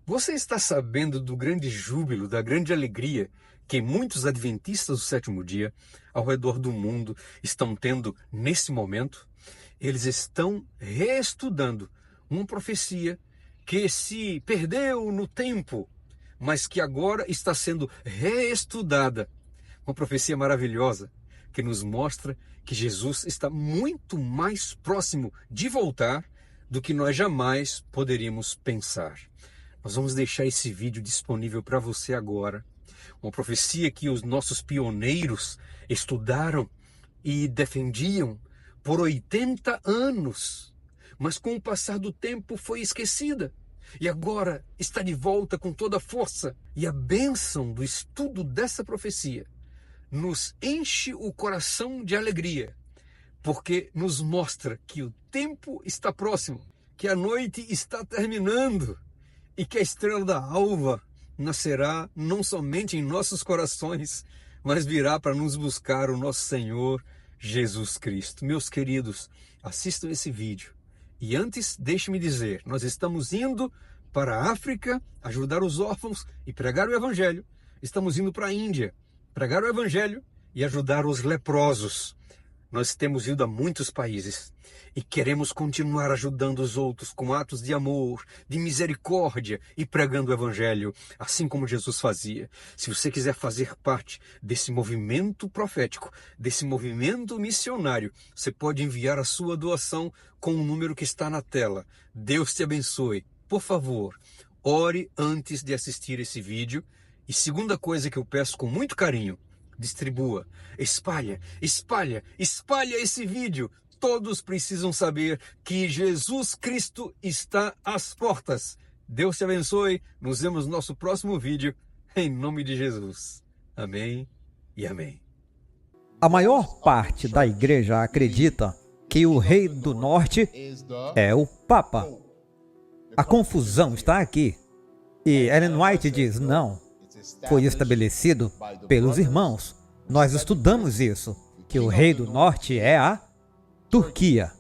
Você está sabendo do grande júbilo, da grande alegria que muitos adventistas do sétimo dia ao redor do mundo estão tendo nesse momento? Eles estão reestudando uma profecia que se perdeu no tempo, mas que agora está sendo reestudada. Uma profecia maravilhosa que nos mostra que Jesus está muito mais próximo de voltar do que nós jamais poderíamos pensar. Nós vamos deixar esse vídeo disponível para você agora. Uma profecia que os nossos pioneiros estudaram e defendiam por 80 anos, mas com o passar do tempo foi esquecida. E agora está de volta com toda a força. E a bênção do estudo dessa profecia nos enche o coração de alegria, porque nos mostra que o tempo está próximo, que a noite está terminando e que a estrela da alva nascerá não somente em nossos corações, mas virá para nos buscar o nosso Senhor Jesus Cristo. Meus queridos, assistam esse vídeo. E antes, deixe-me dizer, nós estamos indo para a África ajudar os órfãos e pregar o Evangelho. Estamos indo para a Índia pregar o Evangelho e ajudar os leprosos. Nós temos ido a muitos países e queremos continuar ajudando os outros com atos de amor, de misericórdia e pregando o Evangelho, assim como Jesus fazia. Se você quiser fazer parte desse movimento profético, desse movimento missionário, você pode enviar a sua doação com o número que está na tela. Deus te abençoe. Por favor, ore antes de assistir esse vídeo. E segunda coisa que eu peço com muito carinho, distribua, espalha esse vídeo. Todos precisam saber que Jesus Cristo está às portas. Deus te abençoe. Nos vemos no nosso próximo vídeo. Em nome de Jesus. Amém e amém. A maior parte da igreja acredita que o rei do norte é o Papa. A confusão está aqui. E Ellen White diz, não. Foi estabelecido pelos irmãos. Nós estudamos isso, que o rei do norte é a Turquia.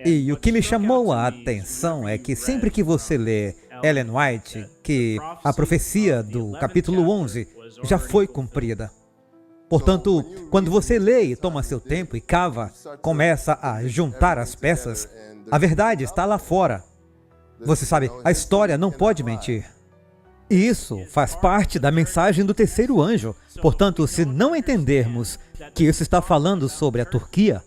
E o que me chamou a atenção é que sempre que você lê Ellen White, que a profecia do capítulo 11 já foi cumprida. Portanto, quando você lê e toma seu tempo e cava, começa a juntar as peças, a verdade está lá fora. Você sabe, a história não pode mentir. E isso faz parte da mensagem do terceiro anjo. Portanto, se não entendermos que isso está falando sobre a Turquia,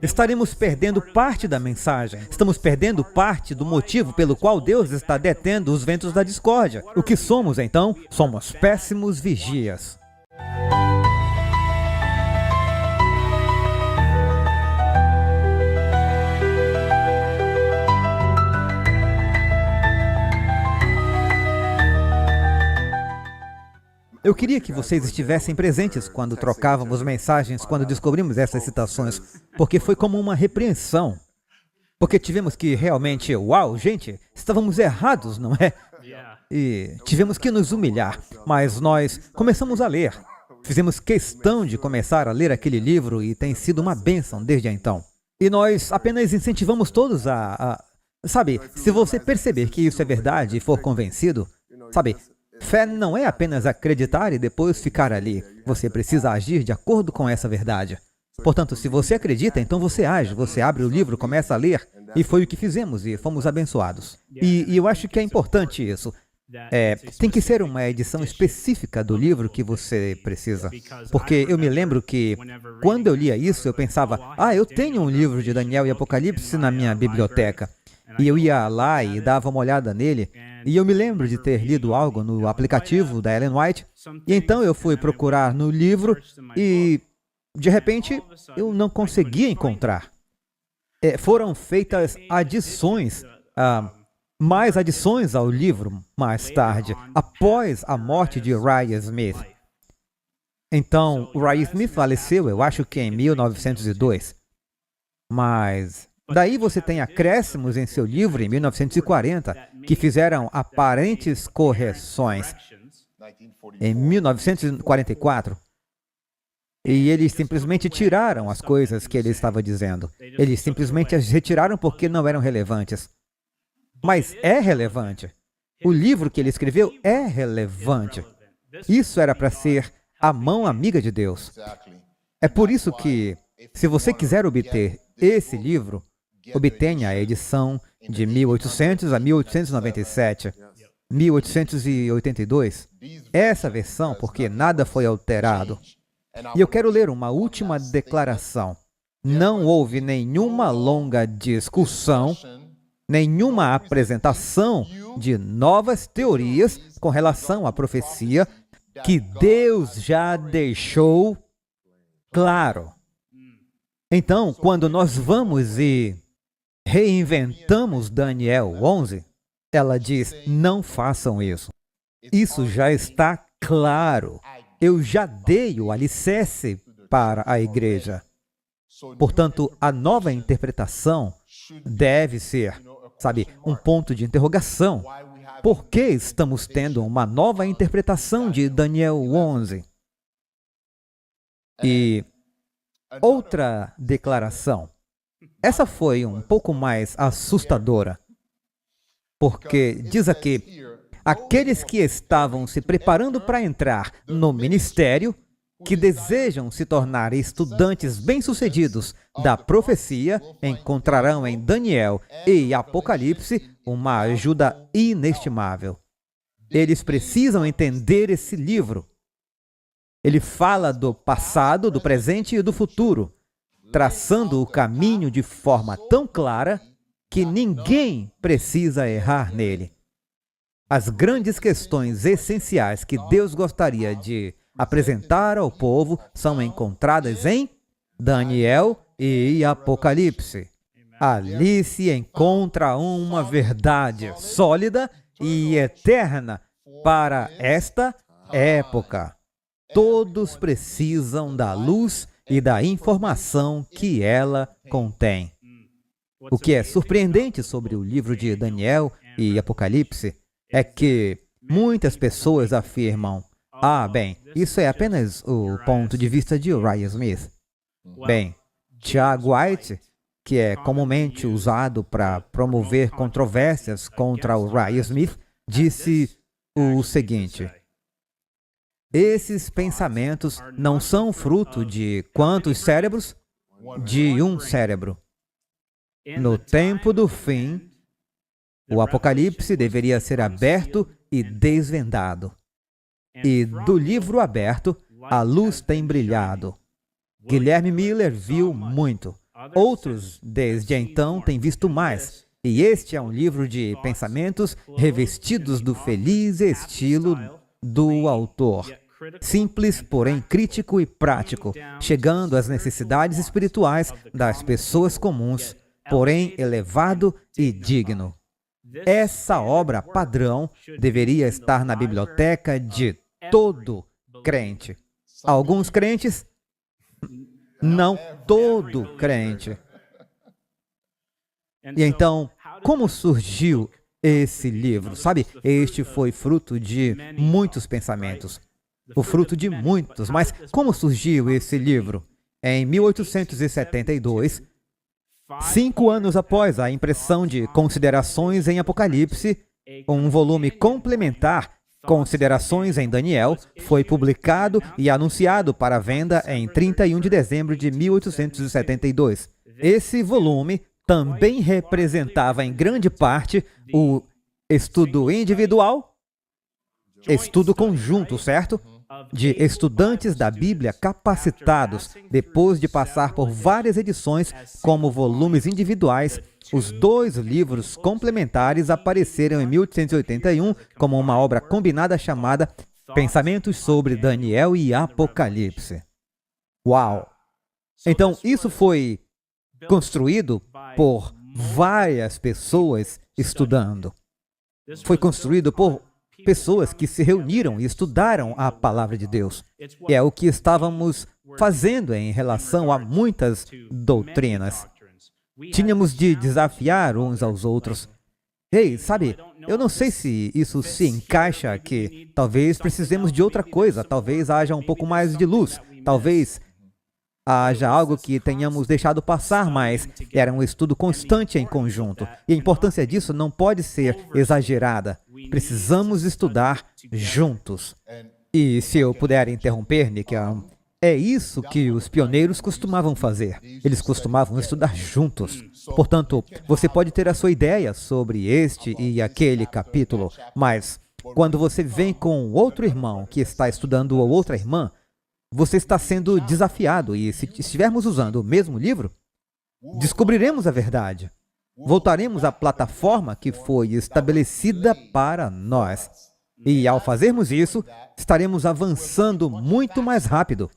estaremos perdendo parte da mensagem. Estamos perdendo parte do motivo pelo qual Deus está detendo os ventos da discórdia. O que somos, então? Somos péssimos vigias. Eu queria que vocês estivessem presentes quando trocávamos mensagens, quando descobrimos essas citações, porque foi como uma repreensão. Porque tivemos que realmente, uau, gente, estávamos errados, não é? E tivemos que nos humilhar, mas nós começamos a ler. Fizemos questão de começar a ler aquele livro e tem sido uma bênção desde então. E nós apenas incentivamos todos Sabe, se você perceber que isso é verdade e for convencido, sabe, fé não é apenas acreditar e depois ficar ali. Você precisa agir de acordo com essa verdade. Portanto, se você acredita, então você age. Você abre o livro, começa a ler. E foi o que fizemos e fomos abençoados. E eu acho que é importante isso. Tem que ser uma edição específica do livro que você precisa. Porque eu me lembro que, quando eu lia isso, eu pensava, eu tenho um livro de Daniel e Apocalipse na minha biblioteca. E eu ia lá e dava uma olhada nele, e eu me lembro de ter lido algo no aplicativo da Ellen White, e então eu fui procurar no livro e, de repente, eu não conseguia encontrar. Foram feitas adições, mais adições ao livro mais tarde, após a morte de Uriah Smith. Então, Uriah Smith faleceu, eu acho que em 1902, mas daí você tem acréscimos em seu livro em 1940, que fizeram aparentes correções em 1944. E eles simplesmente tiraram as coisas que ele estava dizendo. Eles simplesmente as retiraram porque não eram relevantes. Mas é relevante. O livro que ele escreveu é relevante. Isso era para ser a mão amiga de Deus. É por isso que, se você quiser obter esse livro, obtenha a edição de 1800 a 1897, 1882. Essa versão, porque nada foi alterado. E eu quero ler uma última declaração. Não houve nenhuma longa discussão, nenhuma apresentação de novas teorias com relação à profecia que Deus já deixou claro. Então, quando nós vamos e reinventamos Daniel 11, ela diz, não façam isso. Isso já está claro. Eu já dei o alicerce para a igreja. Portanto, a nova interpretação deve ser, um ponto de interrogação. Por que estamos tendo uma nova interpretação de Daniel 11? E outra declaração. Essa foi um pouco mais assustadora, porque diz aqui, aqueles que estavam se preparando para entrar no ministério, que desejam se tornar estudantes bem-sucedidos da profecia, encontrarão em Daniel e Apocalipse uma ajuda inestimável. Eles precisam entender esse livro. Ele fala do passado, do presente e do futuro, traçando o caminho de forma tão clara que ninguém precisa errar nele. As grandes questões essenciais que Deus gostaria de apresentar ao povo são encontradas em Daniel e Apocalipse. Ali se encontra uma verdade sólida e eterna para esta época. Todos precisam da luz e da informação que ela contém. O que é surpreendente sobre o livro de Daniel e Apocalipse é que muitas pessoas afirmam, isso é apenas o ponto de vista de Uriah Smith. Bem, Tiago White, que é comumente usado para promover controvérsias contra Uriah Smith, disse o seguinte: esses pensamentos não são fruto de quantos cérebros? De um cérebro. No tempo do fim, o Apocalipse deveria ser aberto e desvendado. E do livro aberto, a luz tem brilhado. Guilherme Miller viu muito. Outros, desde então, têm visto mais. E este é um livro de pensamentos revestidos do feliz estilo do autor. Simples, porém crítico e prático, chegando às necessidades espirituais das pessoas comuns, porém elevado e digno. Essa obra padrão deveria estar na biblioteca de todo crente. Alguns crentes, não todo crente. E então, como surgiu esse livro? Este foi fruto de muitos pensamentos. O fruto de muitos. Mas como surgiu esse livro? Em 1872, 5 anos após a impressão de Considerações em Apocalipse, um volume complementar, Considerações em Daniel, foi publicado e anunciado para venda em 31 de dezembro de 1872. Esse volume também representava em grande parte o estudo individual, estudo conjunto, certo? De estudantes da Bíblia capacitados, depois de passar por várias edições como volumes individuais. Os 2 livros complementares apareceram em 1881 como uma obra combinada chamada Pensamentos sobre Daniel e Apocalipse. Uau! Então, isso foi construído por várias pessoas estudando. Foi construído por pessoas que se reuniram e estudaram a palavra de Deus. É o que estávamos fazendo em relação a muitas doutrinas. Tínhamos de desafiar uns aos outros. Eu não sei se isso se encaixa aqui. Talvez precisemos de outra coisa. Talvez haja um pouco mais de luz. Talvez haja algo que tenhamos deixado passar, mas era um estudo constante em conjunto. E a importância disso não pode ser exagerada. Precisamos estudar juntos. E se eu puder interromper, Nick, é isso que os pioneiros costumavam fazer. Eles costumavam estudar juntos. Portanto, você pode ter a sua ideia sobre este e aquele capítulo, mas quando você vem com outro irmão que está estudando ou outra irmã, você está sendo desafiado e se estivermos usando o mesmo livro, descobriremos a verdade. Voltaremos à plataforma que foi estabelecida para nós. E ao fazermos isso, estaremos avançando muito mais rápido.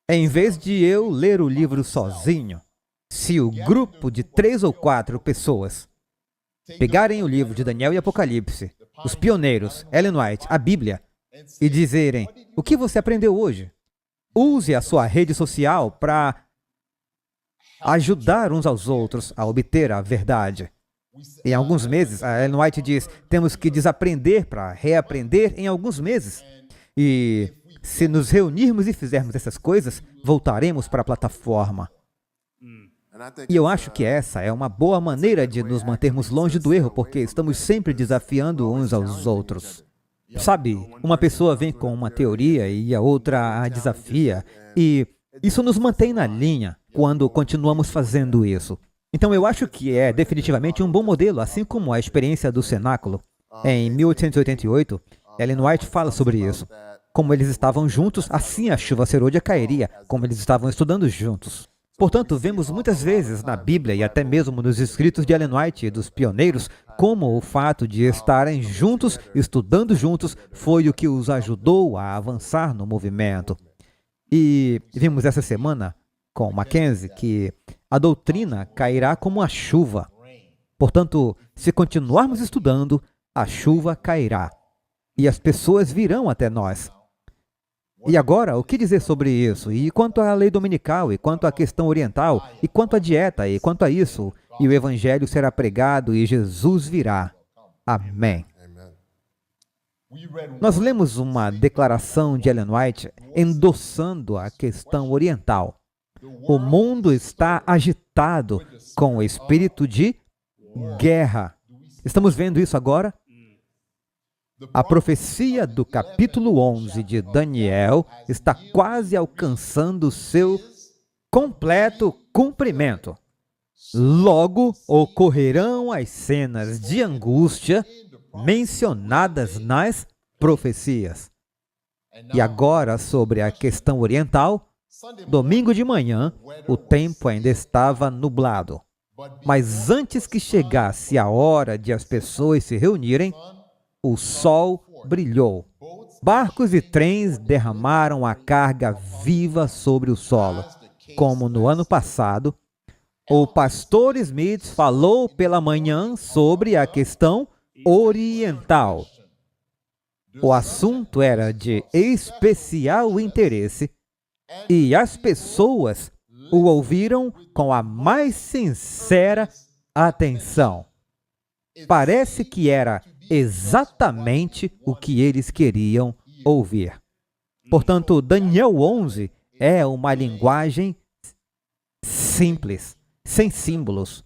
Em vez de eu ler o livro sozinho, se o grupo de 3 ou 4 pessoas pegarem o livro de Daniel e Apocalipse, os pioneiros, Ellen White, a Bíblia, e dizerem, o que você aprendeu hoje? Use a sua rede social para ajudar uns aos outros a obter a verdade. Em alguns meses, a Ellen White diz, temos que desaprender para reaprender em alguns meses. E se nos reunirmos e fizermos essas coisas, voltaremos para a plataforma. E eu acho que essa é uma boa maneira de nos mantermos longe do erro, porque estamos sempre desafiando uns aos outros. Sabe, uma pessoa vem com uma teoria e a outra a desafia, e isso nos mantém na linha quando continuamos fazendo isso. Então eu acho que é definitivamente um bom modelo, assim como a experiência do cenáculo. Em 1888, Ellen White fala sobre isso. Como eles estavam juntos, assim a chuva serôdia cairia, como eles estavam estudando juntos. Portanto, vemos muitas vezes na Bíblia e até mesmo nos escritos de Ellen White e dos pioneiros, como o fato de estarem juntos, estudando juntos, foi o que os ajudou a avançar no movimento. E vimos essa semana com Mackenzie que a doutrina cairá como a chuva. Portanto, se continuarmos estudando, a chuva cairá e as pessoas virão até nós. E agora, o que dizer sobre isso? E quanto à lei dominical, e quanto à questão oriental, e quanto à dieta, e quanto a isso? E o evangelho será pregado e Jesus virá. Amém. Nós lemos uma declaração de Ellen White endossando a questão oriental. O mundo está agitado com o espírito de guerra. Estamos vendo isso agora? A profecia do capítulo 11 de Daniel está quase alcançando seu completo cumprimento. Logo ocorrerão as cenas de angústia mencionadas nas profecias. E agora, sobre a questão oriental, domingo de manhã, o tempo ainda estava nublado. Mas antes que chegasse a hora de as pessoas se reunirem, o sol brilhou. Barcos e trens derramaram a carga viva sobre o solo. Como no ano passado, o pastor Smith falou pela manhã sobre a questão oriental. O assunto era de especial interesse e as pessoas o ouviram com a mais sincera atenção. Parece que era exatamente o que eles queriam ouvir. Portanto, Daniel 11 é uma linguagem simples, sem símbolos.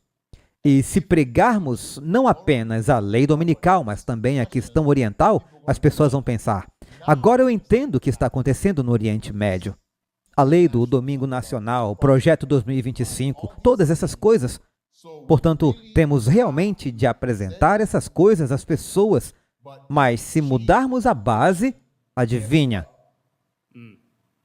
E se pregarmos não apenas a lei dominical, mas também a questão oriental, as pessoas vão pensar, agora eu entendo o que está acontecendo no Oriente Médio. A lei do Domingo Nacional, o Projeto 2025, todas essas coisas. Portanto, temos realmente de apresentar essas coisas às pessoas, mas se mudarmos a base, adivinha?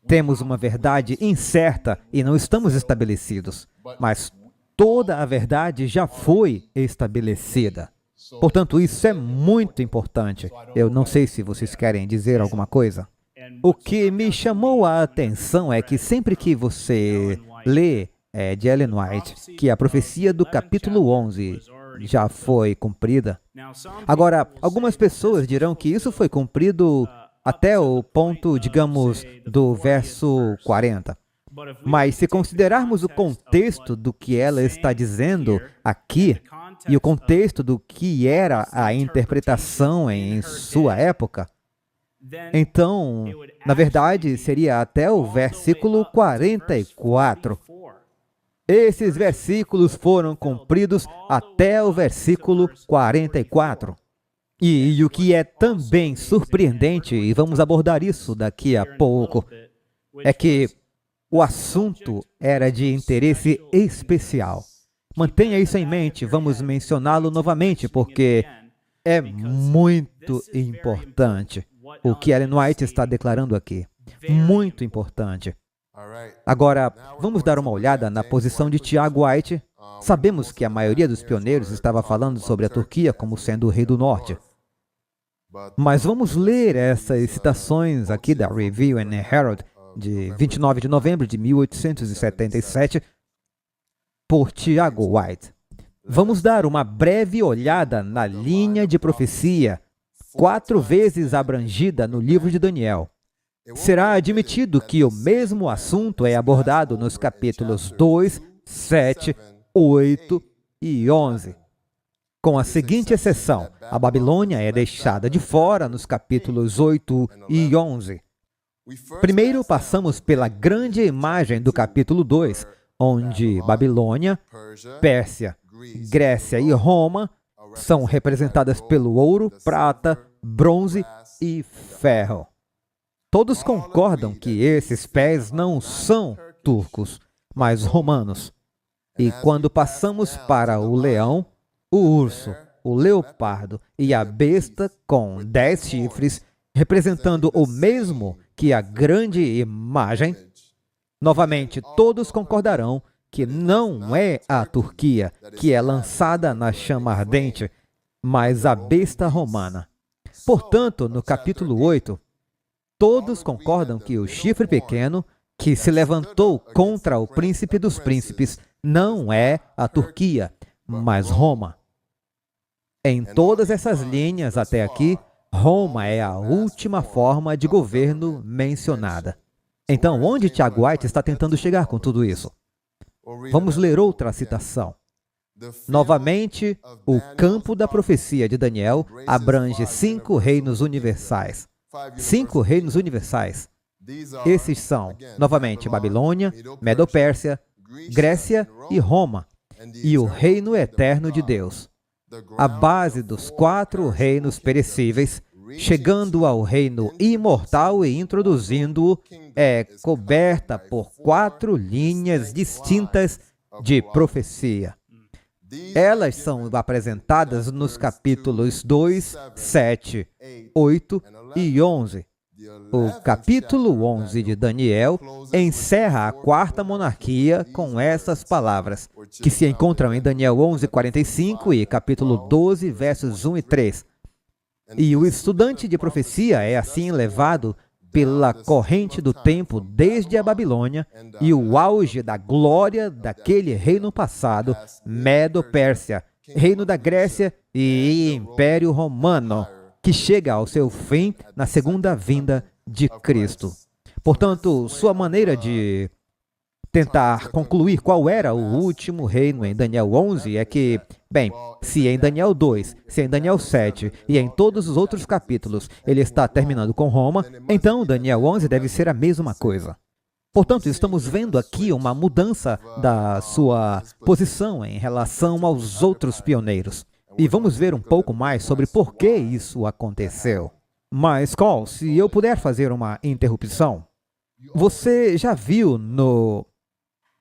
Temos uma verdade incerta e não estamos estabelecidos, mas toda a verdade já foi estabelecida. Portanto, isso é muito importante. Eu não sei se vocês querem dizer alguma coisa. O que me chamou a atenção é que sempre que você lê de Ellen White, que a profecia do capítulo 11 já foi cumprida. Agora, algumas pessoas dirão que isso foi cumprido até o ponto, digamos, do verso 40. Mas se considerarmos o contexto do que ela está dizendo aqui, e o contexto do que era a interpretação em sua época, Então, na verdade, seria até o versículo 44. Esses versículos foram cumpridos até o versículo 44. E o que é também surpreendente, e vamos abordar isso daqui a pouco, é que o assunto era de interesse especial. Mantenha isso em mente, vamos mencioná-lo novamente, porque é muito importante o que Ellen White está declarando aqui. Muito importante. Agora, vamos dar uma olhada na posição de Tiago White. Sabemos que a maioria dos pioneiros estava falando sobre a Turquia como sendo o rei do norte. Mas vamos ler essas citações aqui da Review and Herald, de 29 de novembro de 1877, por Tiago White. Vamos dar uma breve olhada na linha de profecia, 4 vezes abrangida no livro de Daniel. Será admitido que o mesmo assunto é abordado nos capítulos 2, 7, 8 e 11. Com a seguinte exceção, a Babilônia é deixada de fora nos capítulos 8 e 11. Primeiro passamos pela grande imagem do capítulo 2, onde Babilônia, Pérsia, Grécia e Roma são representadas pelo ouro, prata, bronze e ferro. Todos concordam que esses pés não são turcos, mas romanos. E quando passamos para o leão, o urso, o leopardo e a besta com 10 chifres, representando o mesmo que a grande imagem, novamente todos concordarão que não é a Turquia que é lançada na chama ardente, mas a besta romana. Portanto, no capítulo 8, todos concordam que o chifre pequeno, que se levantou contra o príncipe dos príncipes, não é a Turquia, mas Roma. Em todas essas linhas até aqui, Roma é a última forma de governo mencionada. Então, onde Tiago White está tentando chegar com tudo isso? Vamos ler outra citação. Novamente, o campo da profecia de Daniel abrange 5 reinos universais. 5 reinos universais. Esses são, novamente, Babilônia, Medo-Pérsia, Grécia e Roma, e o reino eterno de Deus. A base dos 4 reinos perecíveis, chegando ao reino imortal e introduzindo-o, é coberta por 4 linhas distintas de profecia. Elas são apresentadas nos capítulos 2, 7, 8 e 11. O capítulo 11 de Daniel encerra a 4ª monarquia com essas palavras, que se encontram em Daniel 11:45 e capítulo 12, versos 1 e 3. E o estudante de profecia é assim levado pela corrente do tempo desde a Babilônia e o auge da glória daquele reino passado, Medo-Pérsia, reino da Grécia e Império Romano, que chega ao seu fim na segunda vinda de Cristo. Portanto, sua maneira de tentar concluir qual era o último reino em Daniel 11 é que, bem, se em Daniel 2, se em Daniel 7 e em todos os outros capítulos ele está terminando com Roma, então Daniel 11 deve ser a mesma coisa. Portanto, estamos vendo aqui uma mudança da sua posição em relação aos outros pioneiros. E vamos ver um pouco mais sobre por que isso aconteceu. Mas, Cole, se eu puder fazer uma interrupção, você já viu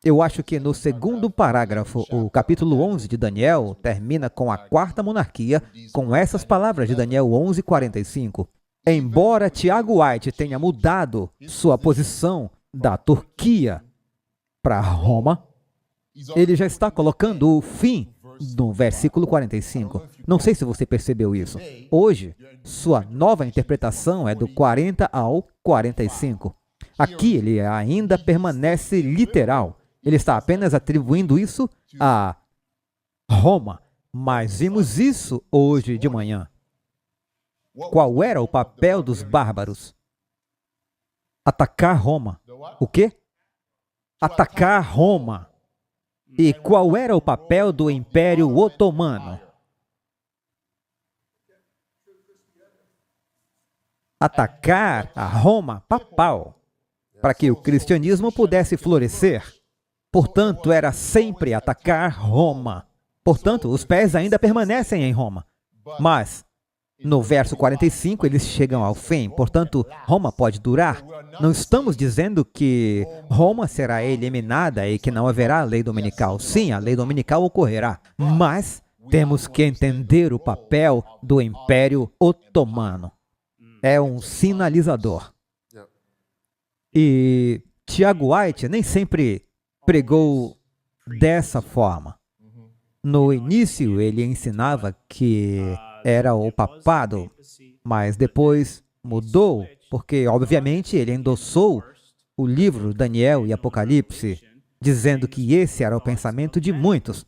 eu acho que no segundo parágrafo, o capítulo 11 de Daniel termina com a 4ª monarquia, com essas palavras de Daniel 11:45. Embora Tiago White tenha mudado sua posição da Turquia para Roma, ele já está colocando o fim no versículo 45. Não sei se você percebeu isso. Hoje, sua nova interpretação é do 40 ao 45. Aqui ele ainda permanece literal. Ele está apenas atribuindo isso a Roma. Mas vimos isso hoje de manhã. Qual era o papel dos bárbaros? Atacar Roma. O quê? Atacar Roma. E qual era o papel do Império Otomano? atacar a Roma papal para que o cristianismo pudesse florescer. Portanto, era sempre atacar Roma. Portanto, os pés ainda permanecem em Roma. Mas, no verso 45, eles chegam ao fim. Portanto, Roma pode durar. Não estamos dizendo que Roma será eliminada e que não haverá lei dominical. Sim, a lei dominical ocorrerá. Mas temos que entender o papel do Império Otomano. É um sinalizador. E Tiago White nem sempre pregou dessa forma. No início, ele ensinava que era o papado, mas depois mudou, porque, obviamente, ele endossou o livro Daniel e Apocalipse, dizendo que esse era o pensamento de muitos.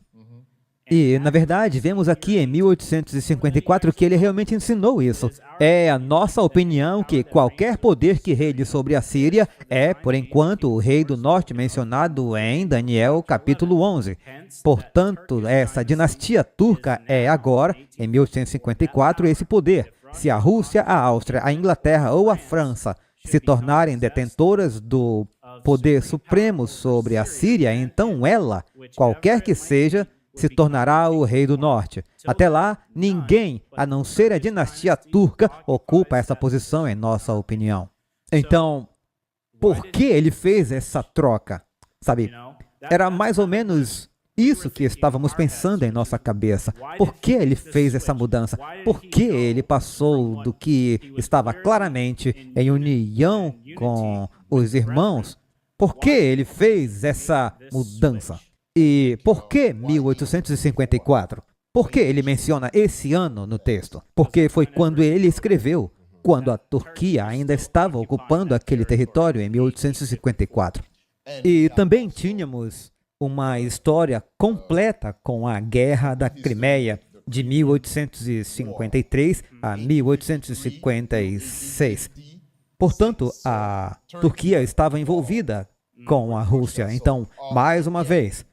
E, na verdade, vemos aqui em 1854 que ele realmente ensinou isso. É a nossa opinião que qualquer poder que reine sobre a Síria é, por enquanto, o rei do norte mencionado em Daniel capítulo 11. Portanto, essa dinastia turca é agora, em 1854, esse poder. Se a Rússia, a Áustria, a Inglaterra ou a França se tornarem detentoras do poder supremo sobre a Síria, então ela, qualquer que seja, se tornará o rei do norte. Até lá, ninguém, a não ser a dinastia turca, ocupa essa posição, em nossa opinião. Então, por que ele fez essa troca? Sabe, era mais ou menos isso que estávamos pensando em nossa cabeça. Por que ele fez essa mudança? Por que ele passou do que estava claramente em união com os irmãos? Por que ele fez essa mudança? E por que 1854? Por que ele menciona esse ano no texto? Porque foi quando ele escreveu, quando a Turquia ainda estava ocupando aquele território em 1854. E também tínhamos uma história completa com a Guerra da Crimeia, de 1853 a 1856. Portanto, a Turquia estava envolvida com a Rússia. Então, mais uma vez,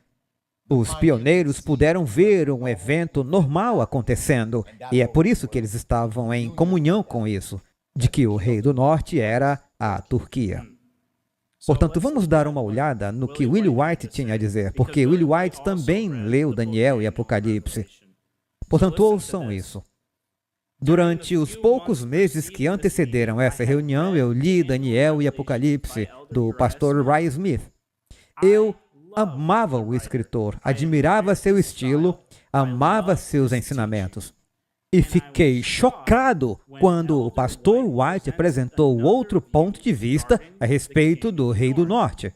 os pioneiros puderam ver um evento normal acontecendo, e é por isso que eles estavam em comunhão com isso, de que o rei do norte era a Turquia. Portanto, vamos dar uma olhada no que Willie White tinha a dizer, porque Willie White também leu Daniel e Apocalipse. Portanto, ouçam isso. Durante os poucos meses que antecederam essa reunião, eu li Daniel e Apocalipse, do pastor Ray Smith. Eu amava o escritor, admirava seu estilo, amava seus ensinamentos. E fiquei chocado quando o pastor White apresentou outro ponto de vista a respeito do Rei do Norte.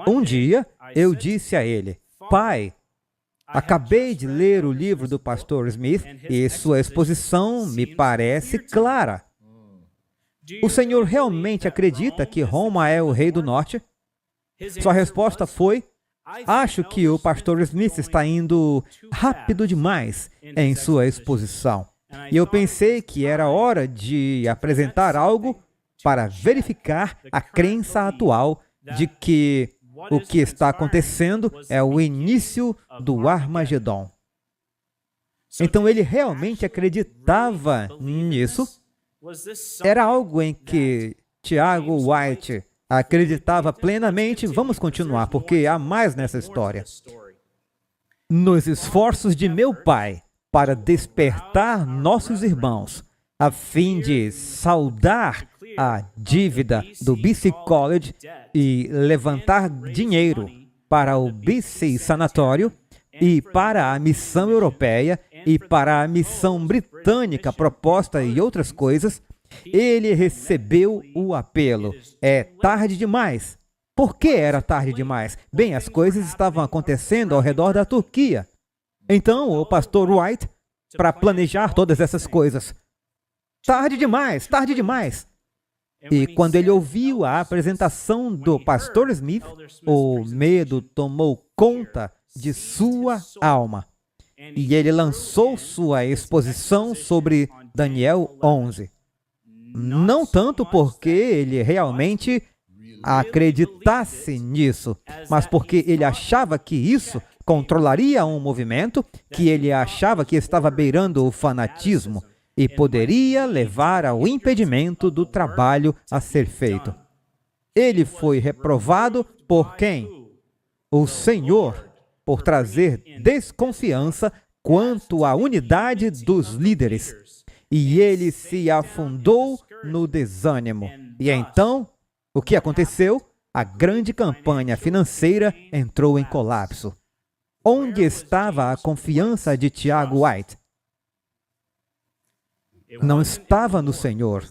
Um dia, eu disse a ele, pai, acabei de ler o livro do pastor Smith e sua exposição me parece clara. O senhor realmente acredita que Roma é o Rei do Norte? Sua resposta foi, acho que o pastor Smith está indo rápido demais em sua exposição. E eu pensei que era hora de apresentar algo para verificar a crença atual de que o que está acontecendo é o início do Armagedon. Então ele realmente acreditava nisso. Era algo em que Tiago White acreditava plenamente. Vamos continuar, porque há mais nessa história. Nos esforços de meu pai para despertar nossos irmãos, a fim de saldar a dívida do BC College e levantar dinheiro para o BC Sanatório e para a missão europeia e para a missão britânica proposta e outras coisas, ele recebeu o apelo. É tarde demais. Por que era tarde demais? Bem, as coisas estavam acontecendo ao redor da Turquia. Então, o pastor White, para planejar todas essas coisas, tarde demais, tarde demais. E quando ele ouviu a apresentação do pastor Smith, o medo tomou conta de sua alma. E ele lançou sua exposição sobre Daniel 11. Não tanto porque ele realmente acreditasse nisso, mas porque ele achava que isso controlaria um movimento, que ele achava que estava beirando o fanatismo. e poderia levar ao impedimento do trabalho a ser feito. Ele foi reprovado por quem? O Senhor, por trazer desconfiança quanto à unidade dos líderes. E ele se afundou no desânimo. E então, o que aconteceu? A grande campanha financeira entrou em colapso. Onde estava a confiança de Tiago White? Não estava no Senhor.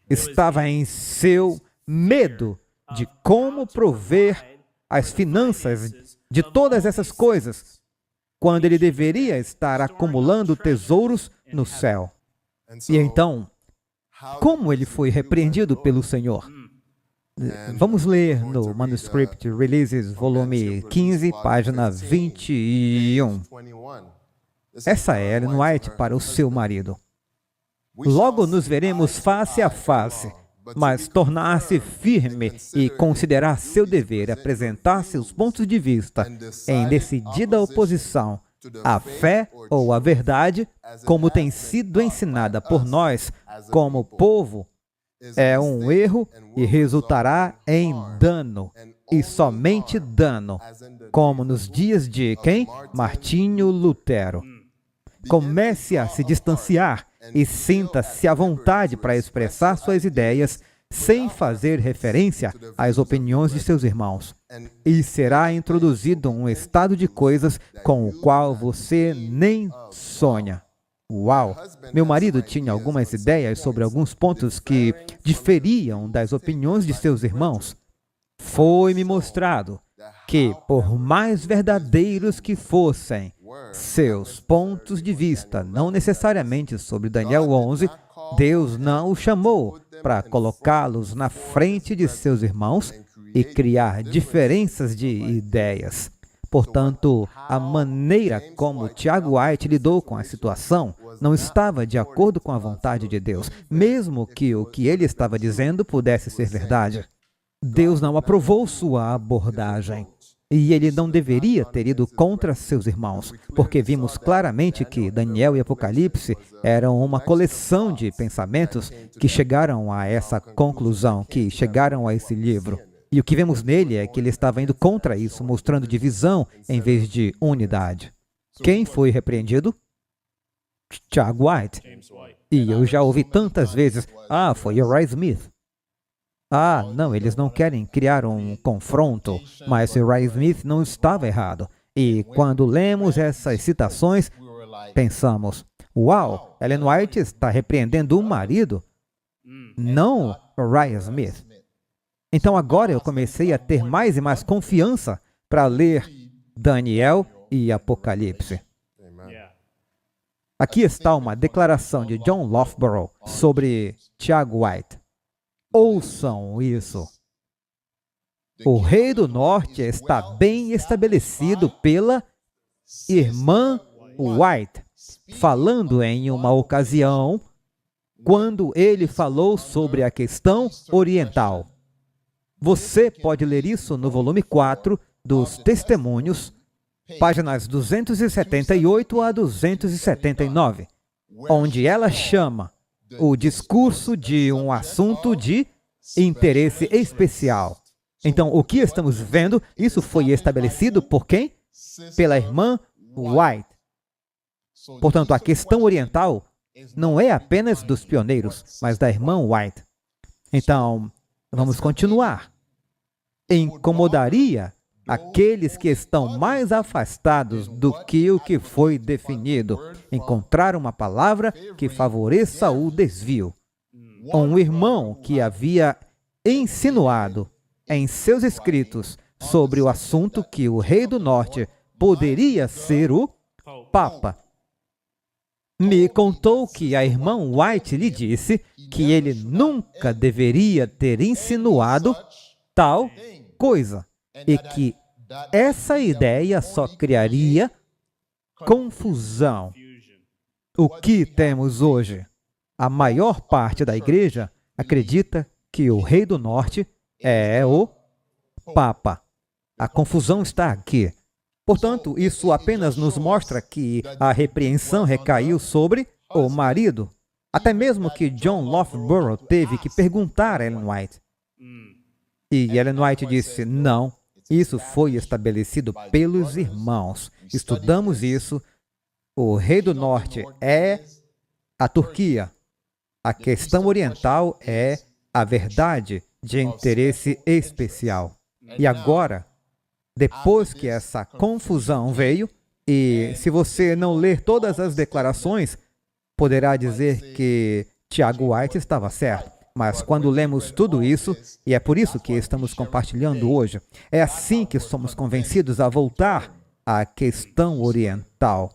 Estava em seu medo de como prover as finanças de todas essas coisas, quando ele deveria estar acumulando tesouros no céu. E então, como ele foi repreendido pelo Senhor? Vamos ler no Manuscript Releases, volume 15, página 21. Essa é Ellen White para o seu marido. Logo nos veremos face a face, mas tornar-se firme e considerar seu dever apresentar seus pontos de vista em decidida oposição à fé ou à verdade, como tem sido ensinada por nós como povo, é um erro e resultará em dano, e somente dano, como nos dias de quem? Martinho Lutero. Comece a se distanciar e sinta-se à vontade para expressar suas ideias sem fazer referência às opiniões de seus irmãos. E será introduzido um estado de coisas com o qual você nem sonha. Uau! Meu marido tinha algumas ideias sobre alguns pontos que diferiam das opiniões de seus irmãos. Foi-me mostrado que, por mais verdadeiros que fossem seus pontos de vista, não necessariamente sobre Daniel 11, Deus não o chamou para colocá-los na frente de seus irmãos e criar diferenças de ideias. Portanto, a maneira como Tiago White lidou com a situação não estava de acordo com a vontade de Deus, mesmo que o que ele estava dizendo pudesse ser verdade. Deus não aprovou sua abordagem. E ele não deveria ter ido contra seus irmãos, porque vimos claramente que Daniel e Apocalipse eram uma coleção de pensamentos que chegaram a essa conclusão, que chegaram a esse livro. E o que vemos nele é que ele estava indo contra isso, mostrando divisão em vez de unidade. Quem foi repreendido? Tiago White. E eu já ouvi tantas vezes, foi Uriah Smith. Não, eles não querem criar um confronto, mas Uriah Smith não estava errado. E quando lemos essas citações, pensamos, uau, Ellen White está repreendendo o marido, não Uriah Smith. Então agora eu comecei a ter mais e mais confiança para ler Daniel e Apocalipse. Aqui está uma declaração de John Loughborough sobre Tiago White. Ouçam isso. O rei do norte está bem estabelecido pela irmã White, falando em uma ocasião quando ele falou sobre a questão oriental. Você pode ler isso no volume 4 dos Testemunhos, páginas 278 a 279, onde ela chama o discurso de um assunto de interesse especial. Então, o que estamos vendo, isso foi estabelecido por quem? Pela irmã White. Portanto, a questão oriental não é apenas dos pioneiros, mas da irmã White. Então, vamos continuar. Incomodaria aqueles que estão mais afastados do que o que foi definido, encontrar uma palavra que favoreça o desvio. Um irmão que havia insinuado em seus escritos sobre o assunto que o rei do norte poderia ser o Papa, me contou que a irmã White lhe disse que ele nunca deveria ter insinuado tal coisa, e que essa ideia só criaria confusão. O que temos hoje? A maior parte da igreja acredita que o rei do norte é o Papa. A confusão está aqui. Portanto, isso apenas nos mostra que a repreensão recaiu sobre o marido, até mesmo que John Loughborough teve que perguntar a Ellen White. E Ellen White disse, não, isso foi estabelecido pelos irmãos. Estudamos isso. O Rei do Norte é a Turquia. A questão oriental é a verdade de interesse especial. E agora, depois que essa confusão veio, e se você não ler todas as declarações, poderá dizer que Tiago White estava certo. Mas quando lemos tudo isso, e é por isso que estamos compartilhando hoje, é assim que somos convencidos a voltar à questão oriental.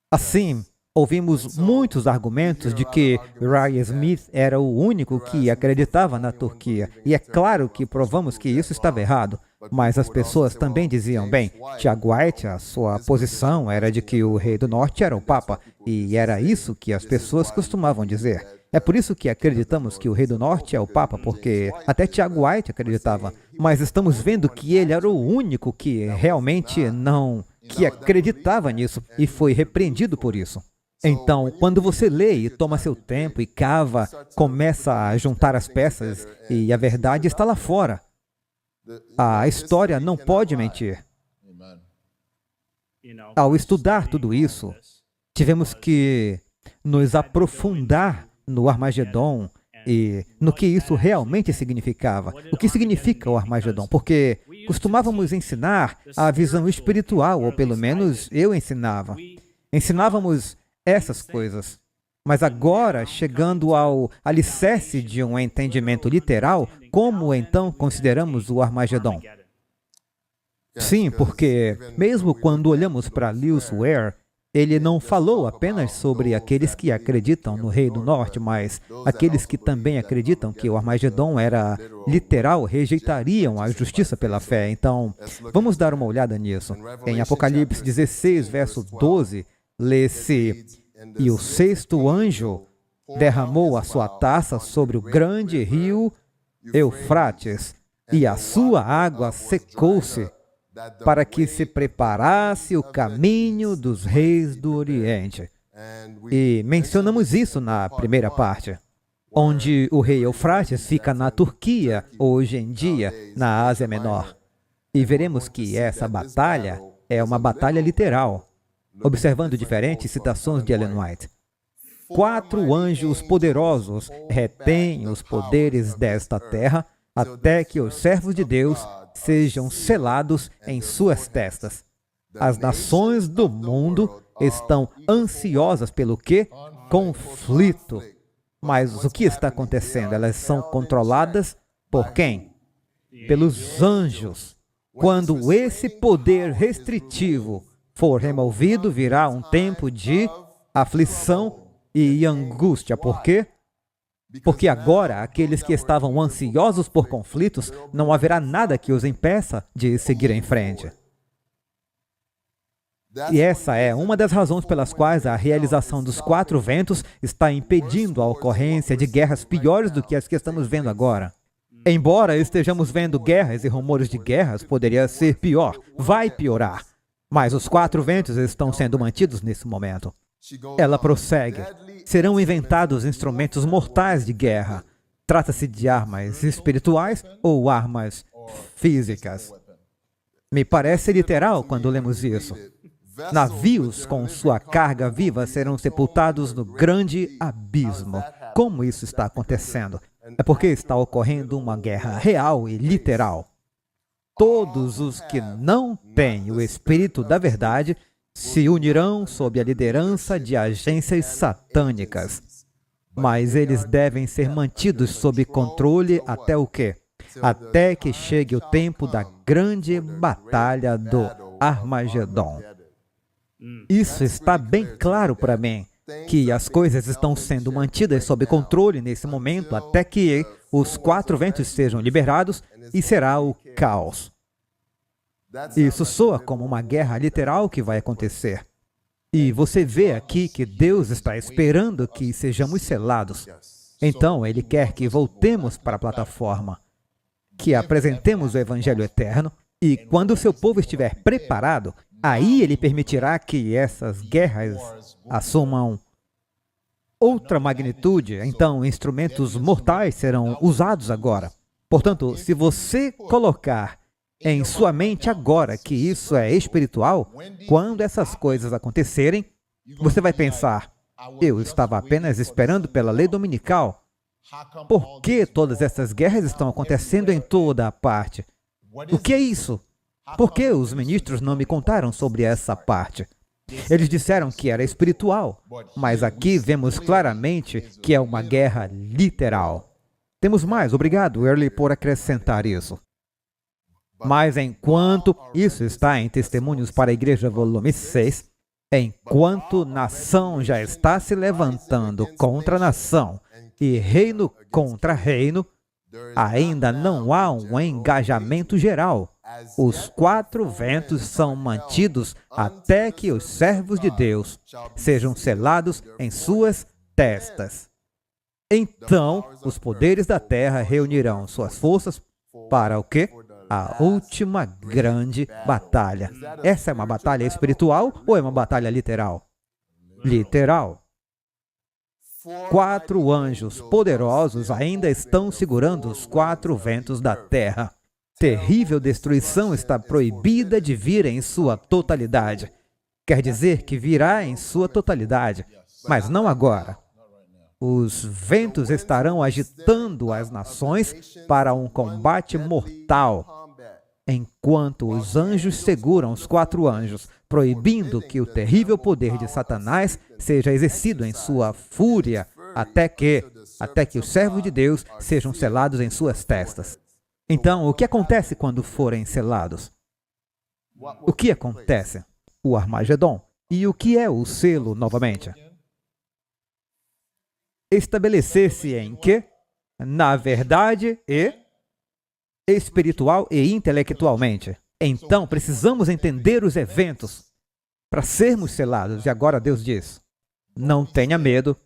Assim, ouvimos muitos argumentos de que Uriah Smith era o único que acreditava na Turquia. E é claro que provamos que isso estava errado. Mas as pessoas também diziam, bem, Tiago White, a sua posição era de que o Rei do Norte era o Papa. E era isso que as pessoas costumavam dizer. É por isso que acreditamos que o Rei do Norte é o Papa, porque até Tiago White acreditava. Mas estamos vendo que ele era o único que realmente que acreditava nisso e foi repreendido por isso. Então, quando você lê e toma seu tempo e cava, começa a juntar as peças e a verdade está lá fora. A história não pode mentir. Ao estudar tudo isso, tivemos que nos aprofundar no Armagedon e no que isso realmente significava. O que significa o Armagedon? Porque costumávamos ensinar a visão espiritual, ou pelo menos eu ensinava. Ensinávamos essas coisas. Mas agora, chegando ao alicerce de um entendimento literal, como então consideramos o Armagedon? Sim, porque mesmo quando olhamos para Lewis Ware, ele não falou apenas sobre aqueles que acreditam no Rei do Norte, mas aqueles que também acreditam que o Armagedon era literal, rejeitariam a justiça pela fé. Então, vamos dar uma olhada nisso. Em Apocalipse 16, verso 12, lê-se: "E o sexto anjo derramou a sua taça sobre o grande rio Eufrates, e a sua água secou-se, para que se preparasse o caminho dos reis do Oriente." E mencionamos isso na primeira parte, onde o rei Eufrates fica na Turquia, hoje em dia, na Ásia Menor. E veremos que essa batalha é uma batalha literal, observando diferentes citações de Ellen White. 4 anjos poderosos retêm os poderes desta terra até que os servos de Deus sejam selados em suas testas. As nações do mundo estão ansiosas pelo quê? Conflito. Mas o que está acontecendo? Elas são controladas por quem? Pelos anjos. Quando esse poder restritivo for removido, virá um tempo de aflição e angústia. Por quê? Porque agora, aqueles que estavam ansiosos por conflitos, não haverá nada que os impeça de seguir em frente. E essa é uma das razões pelas quais a realização dos 4 ventos está impedindo a ocorrência de guerras piores do que as que estamos vendo agora. Embora estejamos vendo guerras e rumores de guerras, poderia ser pior, vai piorar. Mas os 4 ventos estão sendo mantidos nesse momento. Ela prossegue. Serão inventados instrumentos mortais de guerra. Trata-se de armas espirituais ou armas físicas? Me parece literal quando lemos isso. Navios com sua carga viva serão sepultados no grande abismo. Como isso está acontecendo? É porque está ocorrendo uma guerra real e literal. Todos os que não têm o Espírito da Verdade se unirão sob a liderança de agências satânicas. Mas eles devem ser mantidos sob controle até o quê? Até que chegue o tempo da grande batalha do Armagedon. Isso está bem claro para mim, que as coisas estão sendo mantidas sob controle nesse momento até que os 4 ventos sejam liberados e será o caos. Isso soa como uma guerra literal que vai acontecer. E você vê aqui que Deus está esperando que sejamos selados. Então, Ele quer que voltemos para a plataforma, que apresentemos o Evangelho eterno, e quando o seu povo estiver preparado, Aí ele permitirá que essas guerras assumam outra magnitude, então instrumentos mortais serão usados agora. Portanto, se você colocar em sua mente agora que isso é espiritual, quando essas coisas acontecerem, você vai pensar, eu estava apenas esperando pela lei dominical. Por que todas essas guerras estão acontecendo em toda a parte? O que é isso? Por que os ministros não me contaram sobre essa parte? Eles disseram que era espiritual, mas aqui vemos claramente que é uma guerra literal. Temos mais, obrigado, Early, por acrescentar isso. Mas enquanto isso está em Testemunhos para a Igreja, volume 6, enquanto nação já está se levantando contra nação e reino contra reino, ainda não há um engajamento geral. Os 4 ventos são mantidos até que os servos de Deus sejam selados em suas testas. Então, os poderes da terra reunirão suas forças para o quê? A última grande batalha. Essa é uma batalha espiritual ou é uma batalha literal? Literal. 4 anjos poderosos ainda estão segurando os 4 ventos da terra. Terrível destruição está proibida de vir em sua totalidade. Quer dizer que virá em sua totalidade, mas não agora. Os ventos estarão agitando as nações para um combate mortal, enquanto os anjos seguram os 4 anjos, proibindo que o terrível poder de Satanás seja exercido em sua fúria, até que os servos de Deus sejam selados em suas testas. Então, o que acontece quando forem selados? O que acontece? O Armagedon. E o que é o selo, novamente? Estabelecer-se em quê? Na verdade e espiritual e intelectualmente. Então, precisamos entender os eventos para sermos selados. E agora Deus diz, não tenha medo,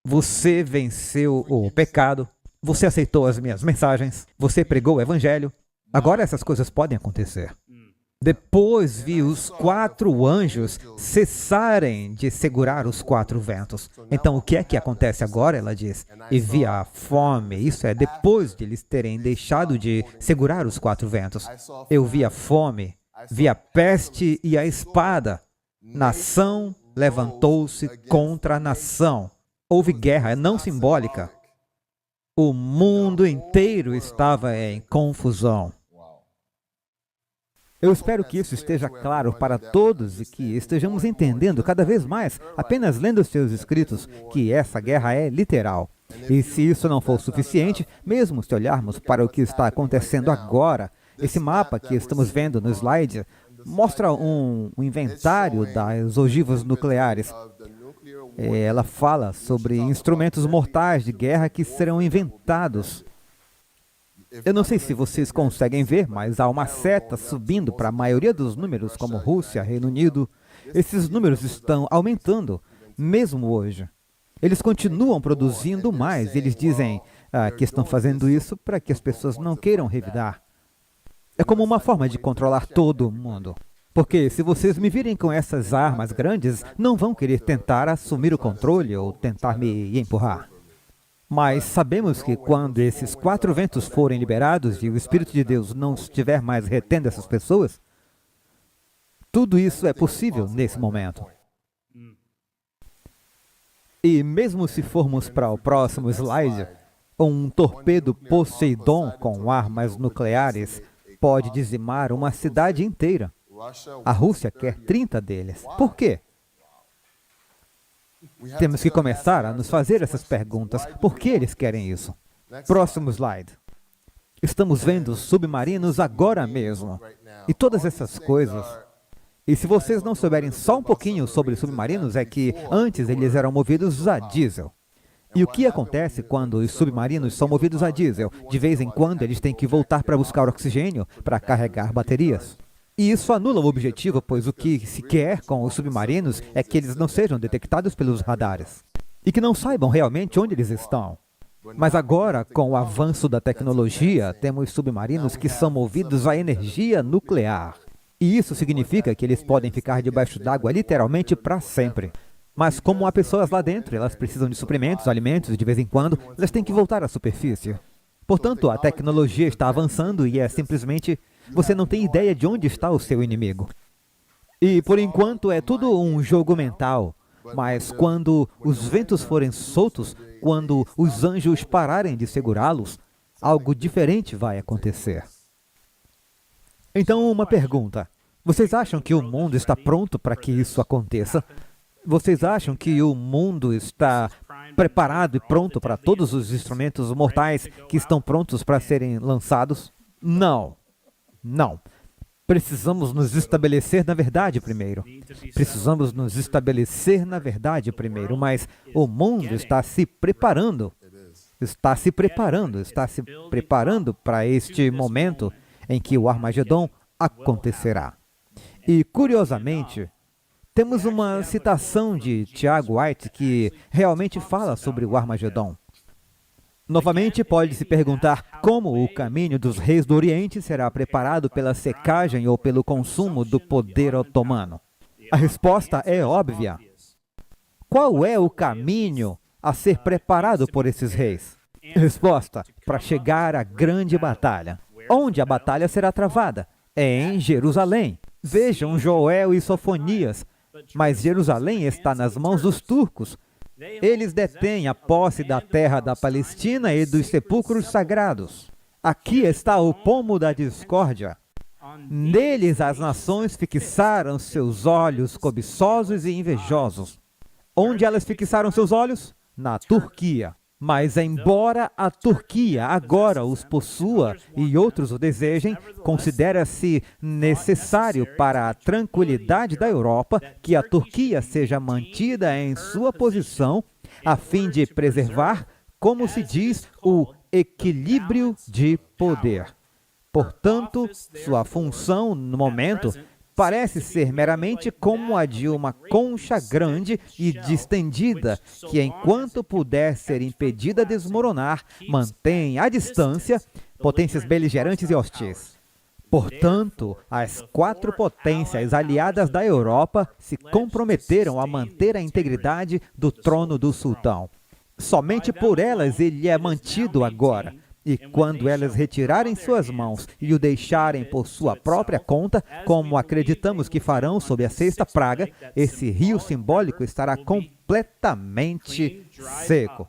você venceu o pecado, você aceitou as minhas mensagens, você pregou o evangelho. Agora essas coisas podem acontecer. Depois vi os 4 anjos cessarem de segurar os 4 ventos. Então, o que é que acontece agora? Ela diz, e vi a fome. Isso é depois de eles terem deixado de segurar os 4 ventos. Eu vi a fome, vi a peste e a espada. Nação levantou-se contra nação. Houve guerra, não simbólica. O mundo inteiro estava em confusão. Eu espero que isso esteja claro para todos e que estejamos entendendo cada vez mais, apenas lendo os seus escritos, que essa guerra é literal. E se isso não for suficiente, mesmo se olharmos para o que está acontecendo agora, esse mapa que estamos vendo no slide mostra um inventário das ogivas nucleares. Ela fala sobre instrumentos mortais de guerra que serão inventados. Eu não sei se vocês conseguem ver, mas há uma seta subindo para a maioria dos números, como Rússia, Reino Unido. Esses números estão aumentando, mesmo hoje. Eles continuam produzindo mais. Eles dizem que estão fazendo isso para que as pessoas não queiram revidar. É como uma forma de controlar todo mundo. Porque se vocês me virem com essas armas grandes, não vão querer tentar assumir o controle ou tentar me empurrar. Mas sabemos que quando esses 4 ventos forem liberados e o Espírito de Deus não estiver mais retendo essas pessoas, tudo isso é possível nesse momento. E mesmo se formos para o próximo slide, um torpedo Poseidon com armas nucleares pode dizimar uma cidade inteira. A Rússia quer 30 deles. Por quê? Temos que começar a nos fazer essas perguntas. Por que eles querem isso? Próximo slide. Estamos vendo submarinos agora mesmo. E todas essas coisas. E se vocês não souberem só um pouquinho sobre submarinos, é que antes eles eram movidos a diesel. E o que acontece quando os submarinos são movidos a diesel? De vez em quando eles têm que voltar para buscar oxigênio para carregar baterias. E isso anula o objetivo, pois o que se quer com os submarinos é que eles não sejam detectados pelos radares e que não saibam realmente onde eles estão. Mas agora, com o avanço da tecnologia, temos submarinos que são movidos a energia nuclear. E isso significa que eles podem ficar debaixo d'água literalmente para sempre. Mas como há pessoas lá dentro, elas precisam de suprimentos, alimentos, e de vez em quando, elas têm que voltar à superfície. Portanto, a tecnologia está avançando e é simplesmente... Você não tem ideia de onde está o seu inimigo. E, por enquanto, é tudo um jogo mental. Mas quando os ventos forem soltos, quando os anjos pararem de segurá-los, algo diferente vai acontecer. Então, uma pergunta. Vocês acham que o mundo está pronto para que isso aconteça? Vocês acham que o mundo está preparado e pronto para todos os instrumentos mortais que estão prontos para serem lançados? Não. Não. Precisamos nos estabelecer na verdade primeiro. Precisamos nos estabelecer na verdade primeiro, mas o mundo está se preparando. Está se preparando para este momento em que o Armagedon acontecerá. E, curiosamente, temos uma citação de Tiago White que realmente fala sobre o Armagedon. Novamente, pode-se perguntar como o caminho dos reis do Oriente será preparado pela secagem ou pelo consumo do poder otomano. A resposta é óbvia. Qual é o caminho a ser preparado por esses reis? Resposta: para chegar à grande batalha. Onde a batalha será travada? É em Jerusalém. Vejam Joel e Sofonias. Mas Jerusalém está nas mãos dos turcos. Eles detêm a posse da terra da Palestina e dos sepulcros sagrados. Aqui está o pomo da discórdia. Neles as nações fixaram seus olhos cobiçosos e invejosos. Onde elas fixaram seus olhos? Na Turquia. Mas embora a Turquia agora os possua e outros o desejem, considera-se necessário para a tranquilidade da Europa que a Turquia seja mantida em sua posição a fim de preservar, como se diz, o equilíbrio de poder. Portanto, sua função no momento parece ser meramente como a de uma concha grande e distendida, que enquanto puder ser impedida a desmoronar, mantém à distância potências beligerantes e hostis. Portanto, as 4 potências aliadas da Europa se comprometeram a manter a integridade do trono do sultão. Somente por elas ele é mantido agora. E quando elas retirarem suas mãos e o deixarem por sua própria conta, como acreditamos que farão sob a 6ª praga, esse rio simbólico estará completamente seco.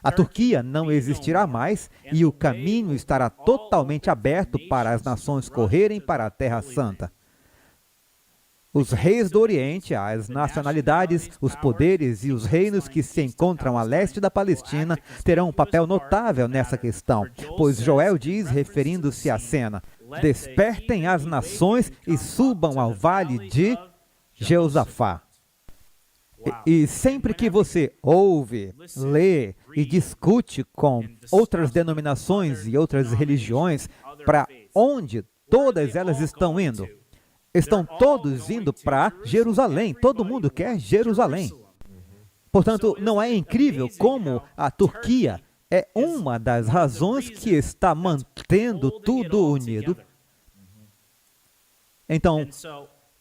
A Turquia não existirá mais e o caminho estará totalmente aberto para as nações correrem para a Terra Santa. Os reis do Oriente, as nacionalidades, os poderes e os reinos que se encontram a leste da Palestina terão um papel notável nessa questão, pois Joel diz, referindo-se à cena, despertem as nações e subam ao vale de Jeosafá. E sempre que você ouve, lê e discute com outras denominações e outras religiões, para onde todas elas estão indo? Estão todos indo para Jerusalém. Todo mundo quer Jerusalém. Portanto, não é incrível como a Turquia é uma das razões que está mantendo tudo unido? Então,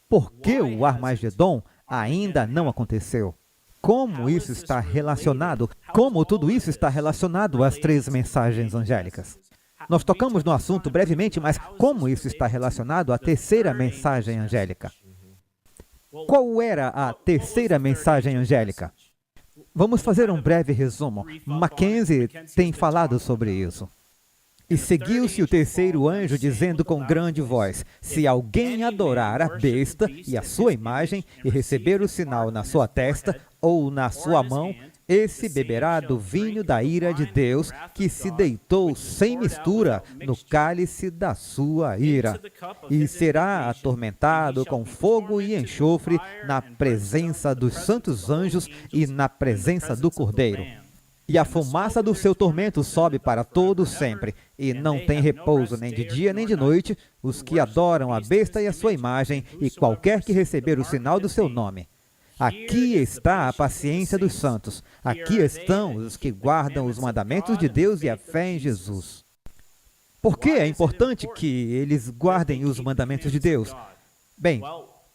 por que o Armagedon ainda não aconteceu? Como isso está relacionado? Como tudo isso está relacionado às 3 mensagens angélicas? Nós tocamos no assunto brevemente, mas como isso está relacionado à 3ª mensagem angélica? Qual era a 3ª mensagem angélica? Vamos fazer um breve resumo. Mackenzie tem falado sobre isso. E seguiu-se o 3º anjo, dizendo com grande voz, se alguém adorar a besta e a sua imagem, e receber o sinal na sua testa ou na sua mão, esse beberá do vinho da ira de Deus, que se deitou sem mistura no cálice da sua ira, e será atormentado com fogo e enxofre na presença dos santos anjos e na presença do Cordeiro. E a fumaça do seu tormento sobe para todo sempre, e não tem repouso nem de dia nem de noite, os que adoram a besta e a sua imagem, e qualquer que receber o sinal do seu nome. Aqui está a paciência dos santos. Aqui estão os que guardam os mandamentos de Deus e a fé em Jesus. Por que é importante que eles guardem os mandamentos de Deus? Bem,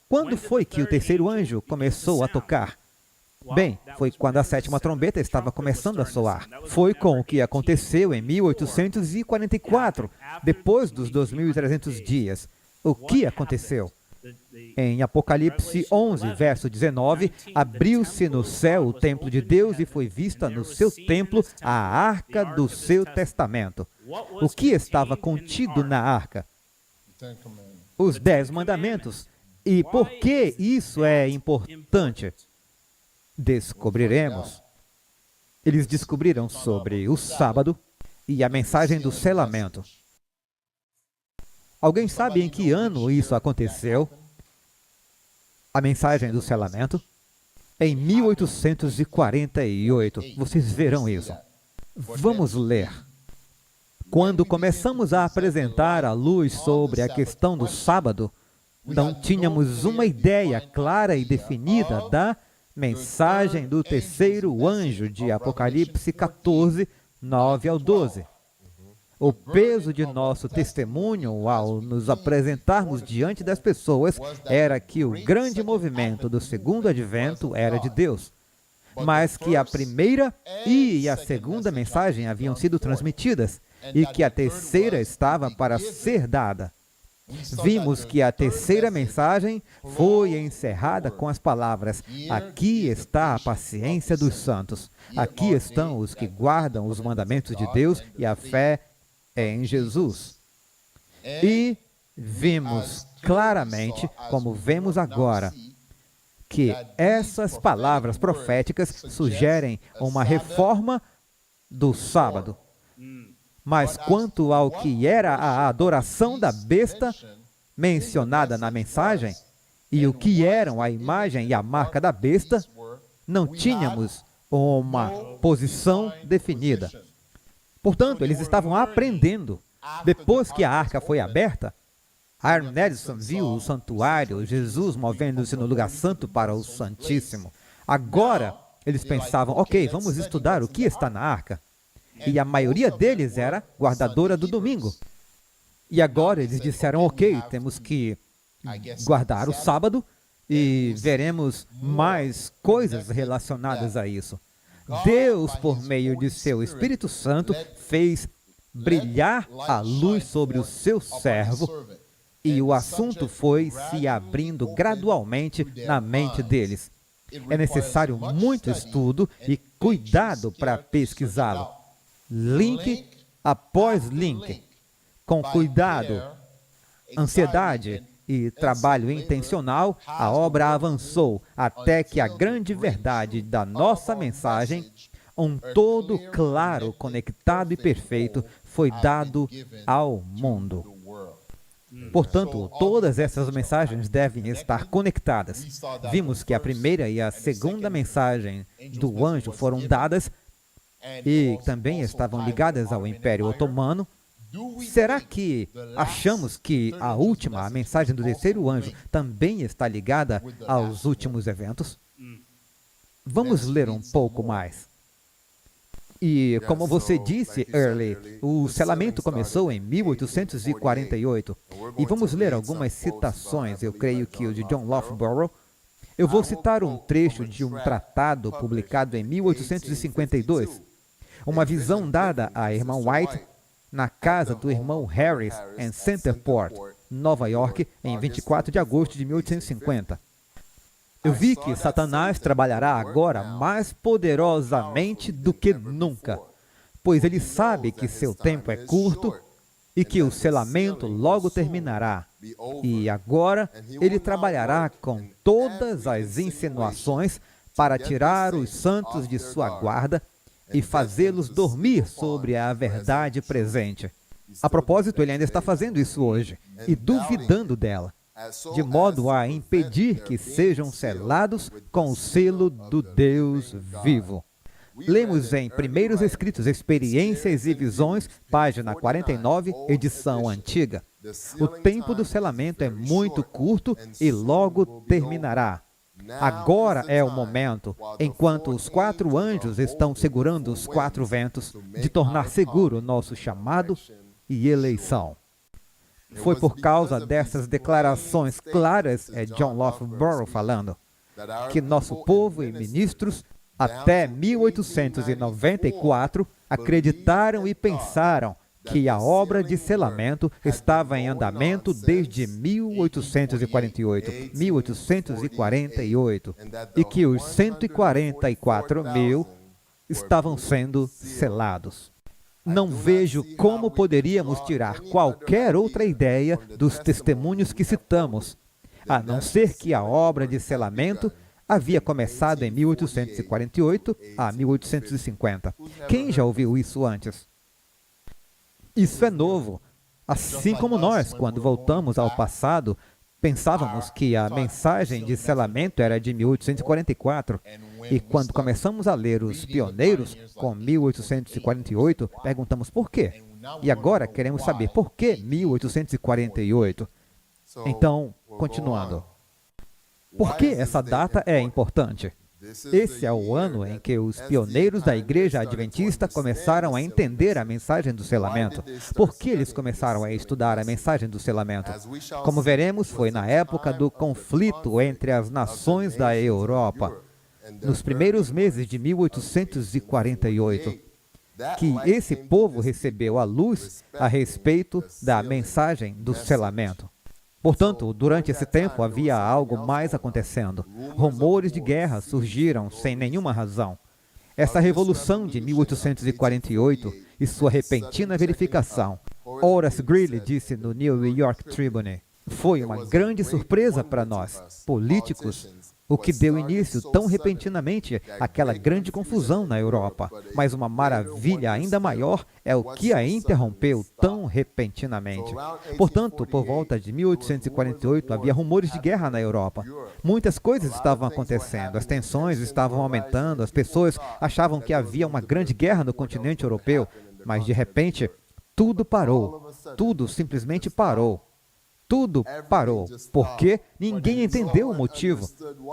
quando foi que o terceiro anjo começou a tocar? Bem, foi quando a sétima trombeta estava começando a soar. Foi com o que aconteceu em 1844, depois dos 2.300 dias. O que aconteceu? Em Apocalipse 11, verso 19, abriu-se no céu o templo de Deus e foi vista no seu templo a arca do seu testamento. O que estava contido na arca? Os 10 mandamentos. E por que isso é importante? Descobriremos. Eles descobriram sobre o sábado e a mensagem do selamento. Alguém sabe em que ano isso aconteceu? A mensagem do selamento? Em 1848. Vocês verão isso. Vamos ler. Quando começamos a apresentar a luz sobre a questão do sábado, não tínhamos uma ideia clara e definida da mensagem do terceiro anjo de Apocalipse 14, 9 ao 12. O peso de nosso testemunho ao nos apresentarmos diante das pessoas era que o grande movimento do segundo advento era de Deus, mas que a primeira e a segunda mensagem haviam sido transmitidas e que a terceira estava para ser dada. Vimos que a terceira mensagem foi encerrada com as palavras: aqui está a paciência dos santos, aqui estão os que guardam os mandamentos de Deus e a fé em Jesus. E vimos claramente, como vemos agora, que essas palavras proféticas sugerem uma reforma do sábado. Mas quanto ao que era a adoração da besta mencionada na mensagem, e o que eram a imagem e a marca da besta, não tínhamos uma posição definida. Portanto, eles estavam aprendendo. Depois que a arca foi aberta, Hiram Edson viu o santuário, Jesus movendo-se no lugar santo para o Santíssimo. Agora, eles pensavam, ok, vamos estudar o que está na arca. E a maioria deles era guardadora do domingo. E agora eles disseram, ok, temos que guardar o sábado e veremos mais coisas relacionadas a isso. Deus, por meio de seu Espírito Santo, fez brilhar a luz sobre o seu servo e o assunto foi se abrindo gradualmente na mente deles. É necessário muito estudo e cuidado para pesquisá-lo. Link após link, com cuidado, ansiedade e trabalho intencional, a obra avançou até que a grande verdade da nossa mensagem, um todo claro, conectado e perfeito, foi dado ao mundo. Portanto, todas essas mensagens devem estar conectadas. Vimos que a primeira e a segunda mensagem do anjo foram dadas e também estavam ligadas ao Império Otomano. Será que achamos que a última, a mensagem do terceiro anjo, também está ligada aos últimos eventos? Vamos ler um pouco mais. E, como você disse, Early, o selamento começou em 1848. E vamos ler algumas citações, eu creio que o de John Loughborough. Eu vou citar um trecho de um tratado publicado em 1852. Uma visão dada à irmã White na casa do irmão Harris, em Centerport, Nova York, em 24 de agosto de 1850. Eu vi que Satanás trabalhará agora mais poderosamente do que nunca, pois ele sabe que seu tempo é curto e que o selamento logo terminará. E agora ele trabalhará com todas as insinuações para tirar os santos de sua guarda e fazê-los dormir sobre a verdade presente. A propósito, ele ainda está fazendo isso hoje e duvidando dela, de modo a impedir que sejam selados com o selo do Deus vivo. Lemos em Primeiros Escritos, Experiências e Visões, página 49, edição antiga. O tempo do selamento é muito curto e logo terminará. Agora é o momento, enquanto os 4 anjos estão segurando os 4 ventos, de tornar seguro o nosso chamado e eleição. Foi por causa dessas declarações claras, é John Loughborough falando, que nosso povo e ministros, até 1894, acreditaram e pensaram que a obra de selamento estava em andamento desde 1848, e que os 144 mil estavam sendo selados. Não vejo como poderíamos tirar qualquer outra ideia dos testemunhos que citamos, a não ser que a obra de selamento havia começado em 1848 a 1850. Quem já ouviu isso antes? Isso é novo. Assim como nós, quando voltamos ao passado, pensávamos que a mensagem de selamento era de 1844. E quando começamos a ler os pioneiros, com 1848, perguntamos por quê. E agora queremos saber por que 1848. Então, continuando. Por que essa data é importante? Esse é o ano em que os pioneiros da Igreja Adventista começaram a entender a mensagem do selamento. Por que eles começaram a estudar a mensagem do selamento? Como veremos, foi na época do conflito entre as nações da Europa, nos primeiros meses de 1848, que esse povo recebeu a luz a respeito da mensagem do selamento. Portanto, durante esse tempo havia algo mais acontecendo. Rumores de guerra surgiram sem nenhuma razão. Essa revolução de 1848 e sua repentina verificação, Horace Greeley disse no New York Tribune, foi uma grande surpresa para nós, políticos, o que deu início tão repentinamente àquela grande confusão na Europa. Mas uma maravilha ainda maior é o que a interrompeu tão repentinamente. Portanto, por volta de 1848, havia rumores de guerra na Europa. Muitas coisas estavam acontecendo, as tensões estavam aumentando, as pessoas achavam que havia uma grande guerra no continente europeu, mas de repente, tudo parou. Tudo simplesmente parou. Tudo parou, porque ninguém entendeu o motivo,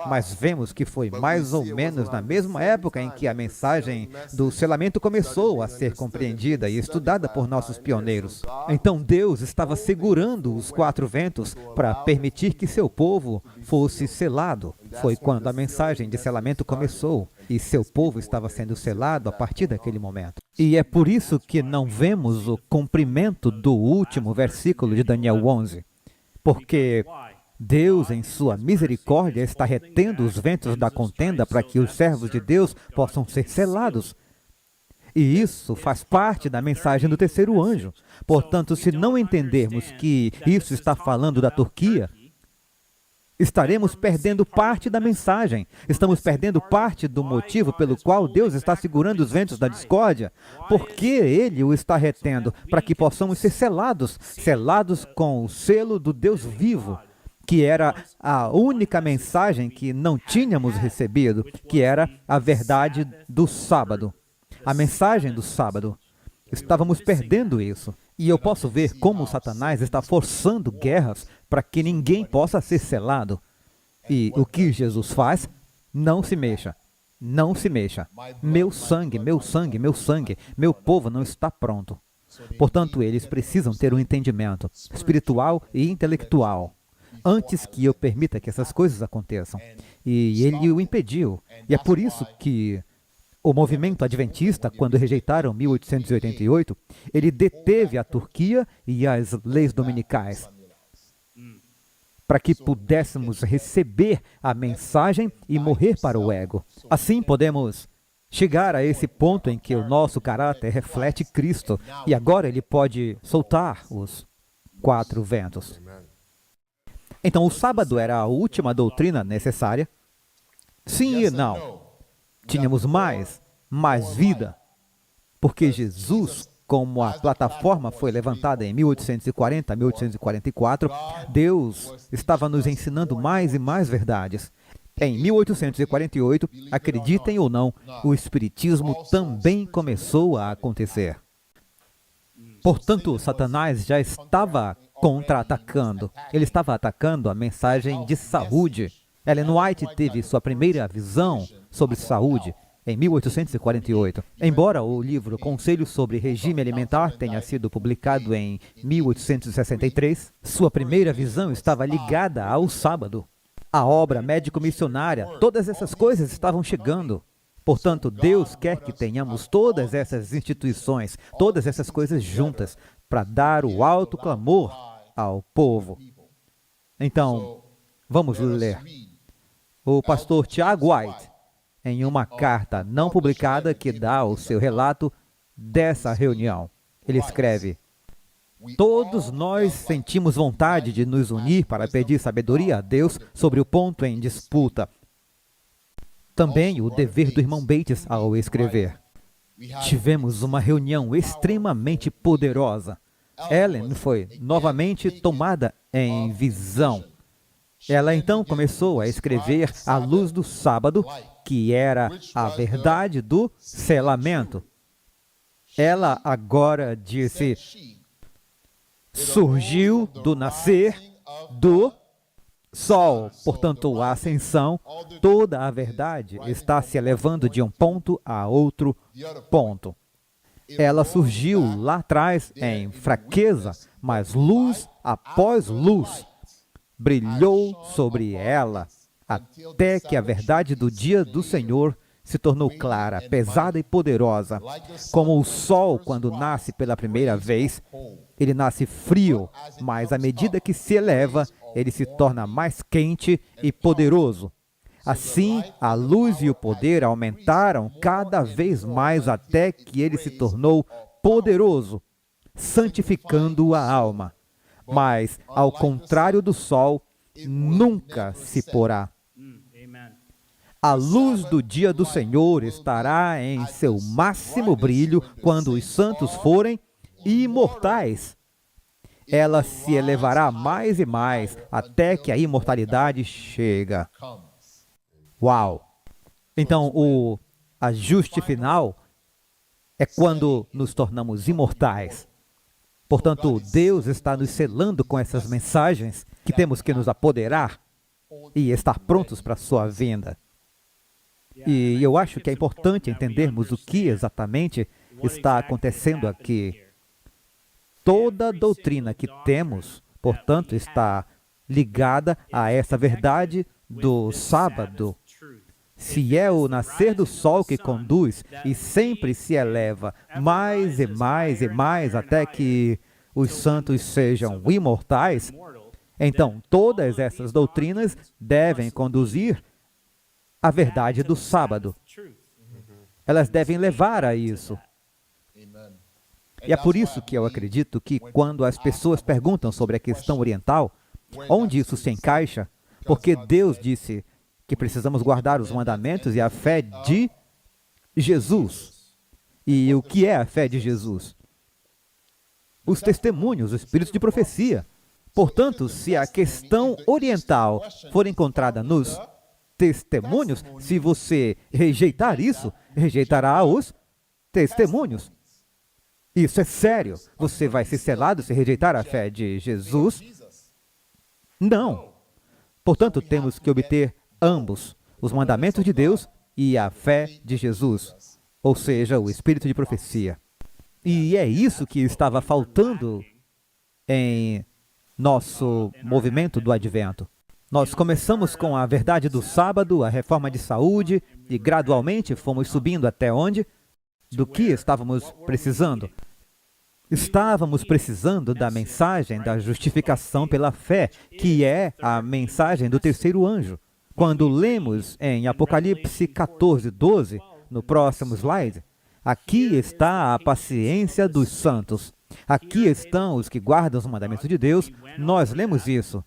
mas vemos que foi mais ou menos na mesma época em que a mensagem do selamento começou a ser compreendida e estudada por nossos pioneiros. Então Deus estava segurando os quatro ventos para permitir que seu povo fosse selado. Foi quando a mensagem de selamento começou e seu povo estava sendo selado a partir daquele momento. E é por isso que não vemos o cumprimento do último versículo de Daniel 11. Porque Deus, em sua misericórdia, está retendo os ventos da contenda para que os servos de Deus possam ser selados. E isso faz parte da mensagem do terceiro anjo. Portanto, se não entendermos que isso está falando da Turquia, estaremos perdendo parte da mensagem. Estamos perdendo parte do motivo pelo qual Deus está segurando os ventos da discórdia. Porque Ele o está retendo? Para que possamos ser selados, selados com o selo do Deus vivo, que era a única mensagem que não tínhamos recebido, que era a verdade do sábado. A mensagem do sábado. Estávamos perdendo isso. E eu posso ver como Satanás está forçando guerras para que ninguém possa ser selado. E o que Jesus faz? Não se mexa. Não se mexa. Meu sangue, meu sangue, meu sangue. Meu povo não está pronto. Portanto, eles precisam ter um entendimento espiritual e intelectual antes que eu permita que essas coisas aconteçam. E ele o impediu. E é por isso que o movimento adventista, quando rejeitaram 1888, ele deteve a Turquia e as leis dominicais para que pudéssemos receber a mensagem e morrer para o ego. Assim podemos chegar a esse ponto em que o nosso caráter reflete Cristo e agora ele pode soltar os quatro ventos. Então, o sábado era a última doutrina necessária? Sim e não. Tínhamos mais vida, porque Jesus, como a plataforma foi levantada em 1840, 1844, Deus estava nos ensinando mais e mais verdades. Em 1848, acreditem ou não, o Espiritismo também começou a acontecer. Portanto, Satanás já estava contra-atacando. Ele estava atacando a mensagem de saúde. Ellen White teve sua primeira visão sobre saúde. em 1848. Embora o livro Conselho sobre Regime Alimentar tenha sido publicado em 1863, sua primeira visão estava ligada ao sábado. A obra médico-missionária, todas essas coisas estavam chegando. Portanto, Deus quer que tenhamos todas essas instituições, todas essas coisas juntas, para dar o alto clamor ao povo. Então, vamos ler. O pastor Tiago White, em uma carta não publicada que dá o seu relato dessa reunião, ele escreve: todos nós sentimos vontade de nos unir para pedir sabedoria a Deus sobre o ponto em disputa. Também o dever do irmão Bates ao escrever. Tivemos uma reunião extremamente poderosa. Ellen foi novamente tomada em visão. Ela então começou a escrever à luz do sábado, que era a verdade do selamento. Ela agora disse: surgiu do nascer do sol. Portanto, a ascensão, toda a verdade está se elevando de um ponto a outro ponto. Ela surgiu lá atrás em fraqueza, mas luz após luz brilhou sobre ela, até que a verdade do dia do Senhor se tornou clara, pesada e poderosa. Como o sol, quando nasce pela primeira vez, ele nasce frio, mas à medida que se eleva, ele se torna mais quente e poderoso. Assim, a luz e o poder aumentaram cada vez mais até que ele se tornou poderoso, santificando a alma. Mas, ao contrário do sol, nunca se porá. A luz do dia do Senhor estará em seu máximo brilho quando os santos forem imortais. Ela se elevará mais e mais até que a imortalidade chega. Uau! Então, o ajuste final é quando nos tornamos imortais. Portanto, Deus está nos selando com essas mensagens que temos que nos apoderar e estar prontos para a sua vinda. E eu acho que é importante entendermos o que exatamente está acontecendo aqui. Toda a doutrina que temos, portanto, está ligada a essa verdade do sábado. Se é o nascer do sol que conduz e sempre se eleva mais e mais e mais até que os santos sejam imortais, então todas essas doutrinas devem conduzir à verdade do sábado. Elas devem levar a isso. E é por isso que eu acredito que quando as pessoas perguntam sobre a questão oriental, onde isso se encaixa, porque Deus disse que precisamos guardar os mandamentos e a fé de Jesus. E o que é a fé de Jesus? Os testemunhos, o espírito de profecia. Portanto, se a questão oriental for encontrada nos testemunhos, se você rejeitar isso, rejeitará os testemunhos. Isso é sério. Você vai ser selado se rejeitar a fé de Jesus? Não. Portanto, temos que obter ambos, os mandamentos de Deus e a fé de Jesus, ou seja, o espírito de profecia. E é isso que estava faltando em nosso movimento do Advento. Nós começamos com a verdade do sábado, a reforma de saúde, e gradualmente fomos subindo até onde? Do que estávamos precisando? Estávamos precisando da mensagem da justificação pela fé, que é a mensagem do terceiro anjo. Quando lemos em Apocalipse 14:12, no próximo slide, aqui está a paciência dos santos. Aqui estão os que guardam os mandamentos de Deus. Nós lemos isso.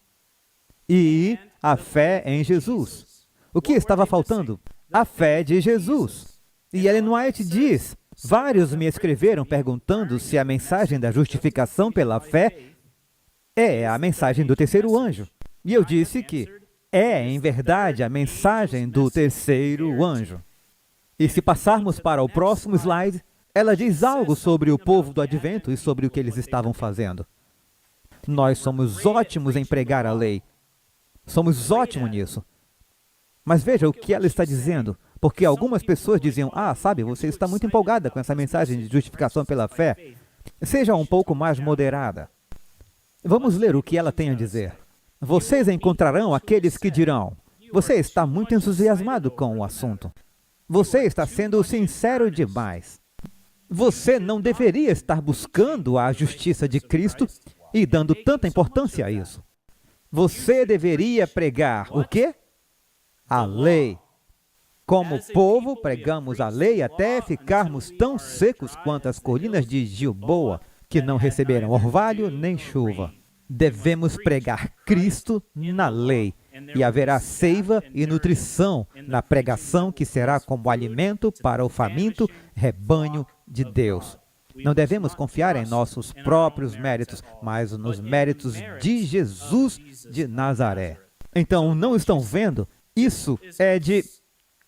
E a fé em Jesus. O que estava faltando? A fé de Jesus. E Ellen White diz: vários me escreveram perguntando se a mensagem da justificação pela fé é a mensagem do terceiro anjo. E eu disse que é, em verdade, a mensagem do terceiro anjo. E se passarmos para o próximo slide, ela diz algo sobre o povo do Advento e sobre o que eles estavam fazendo. Nós somos ótimos em pregar a lei. Somos ótimos nisso. Mas veja o que ela está dizendo. Porque algumas pessoas diziam, sabe, você está muito empolgada com essa mensagem de justificação pela fé. Seja um pouco mais moderada. Vamos ler o que ela tem a dizer. Vocês encontrarão aqueles que dirão, você está muito entusiasmado com o assunto. Você está sendo sincero demais. Você não deveria estar buscando a justiça de Cristo e dando tanta importância a isso. Você deveria pregar o quê? A lei. Como povo, pregamos a lei até ficarmos tão secos quanto as colinas de Gilboa, que não receberam orvalho nem chuva. Devemos pregar Cristo na lei, e haverá seiva e nutrição na pregação que será como alimento para o faminto rebanho de Deus. Não devemos confiar em nossos próprios méritos, mas nos méritos de Jesus de Nazaré. Então, não estão vendo? Isso é de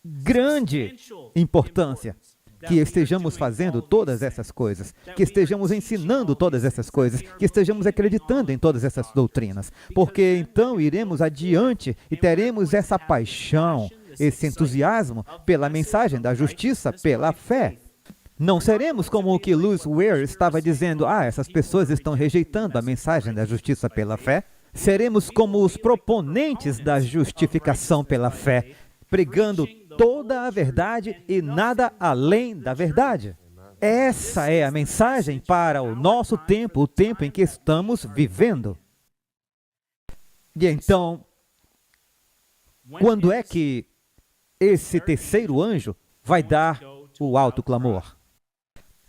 grande importância. Que estejamos fazendo todas essas coisas, que estejamos ensinando todas essas coisas, que estejamos acreditando em todas essas doutrinas, porque então iremos adiante e teremos essa paixão, esse entusiasmo pela mensagem da justiça pela fé. Não seremos como o que Louis Ware estava dizendo, essas pessoas estão rejeitando a mensagem da justiça pela fé. Seremos como os proponentes da justificação pela fé, pregando toda a verdade e nada além da verdade. Essa é a mensagem para o nosso tempo, o tempo em que estamos vivendo. E então, quando é que esse terceiro anjo vai dar o alto clamor?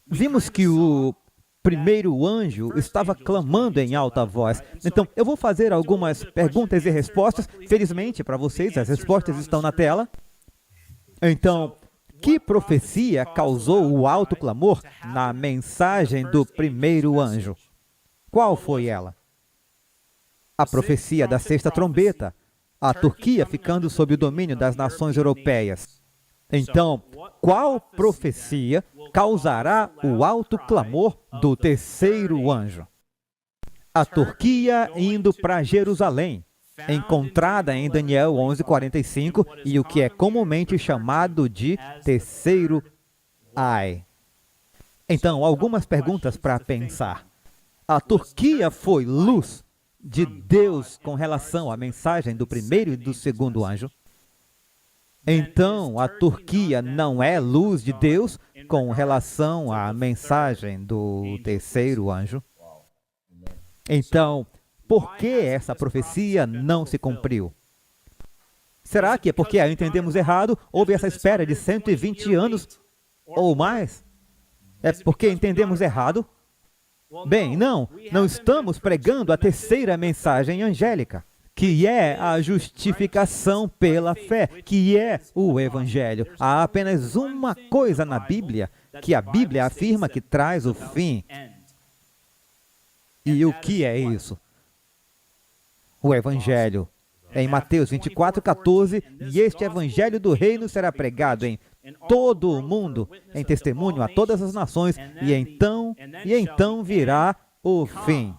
Vimos que o primeiro anjo estava clamando em alta voz. Então, eu vou fazer algumas perguntas e respostas. Felizmente para vocês, as respostas estão na tela. Então, que profecia causou o alto clamor na mensagem do primeiro anjo? Qual foi ela? A profecia da sexta trombeta, a Turquia ficando sob o domínio das nações europeias. Então, qual profecia causará o alto clamor do terceiro anjo? A Turquia indo para Jerusalém, encontrada em Daniel 11:45, e o que é comumente chamado de terceiro ai. Então, algumas perguntas para pensar. A Turquia foi luz de Deus com relação à mensagem do primeiro e do segundo anjo? Então, a Turquia não é luz de Deus com relação à mensagem do terceiro anjo? Então, por que essa profecia não se cumpriu? Será que é porque a entendemos errado? Houve essa espera de 120 anos ou mais? É porque entendemos errado? Bem, não estamos pregando a terceira mensagem angélica, que é a justificação pela fé, que é o Evangelho. Há apenas uma coisa na Bíblia, que a Bíblia afirma que traz o fim. E o que é isso? O Evangelho. Em Mateus 24:14, e este Evangelho do Reino será pregado em todo o mundo, em testemunho a todas as nações, e então virá o fim.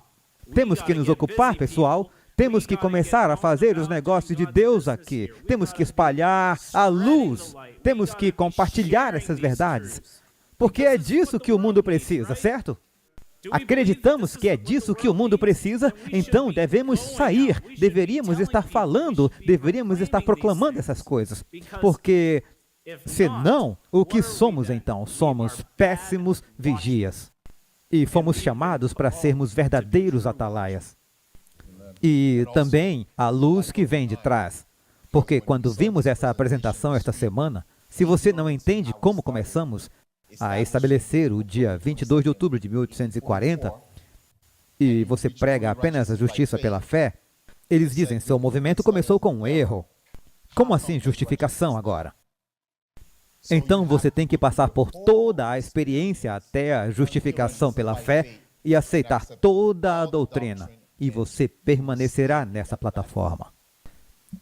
Temos que nos ocupar, pessoal. Temos que começar a fazer os negócios de Deus aqui. Temos que espalhar a luz. Temos que compartilhar essas verdades. Porque é disso que o mundo precisa, certo? Acreditamos que é disso que o mundo precisa, então devemos sair, deveríamos estar falando, deveríamos estar proclamando essas coisas. Porque, senão, o que somos então? Somos péssimos vigias. E fomos chamados para sermos verdadeiros atalaias. E também a luz que vem de trás. Porque quando vimos essa apresentação esta semana, se você não entende como começamos a estabelecer o dia 22 de outubro de 1840, e você prega apenas a justiça pela fé, eles dizem, seu movimento começou com um erro. Como assim justificação agora? Então você tem que passar por toda a experiência até a justificação pela fé e aceitar toda a doutrina. E você permanecerá nessa plataforma.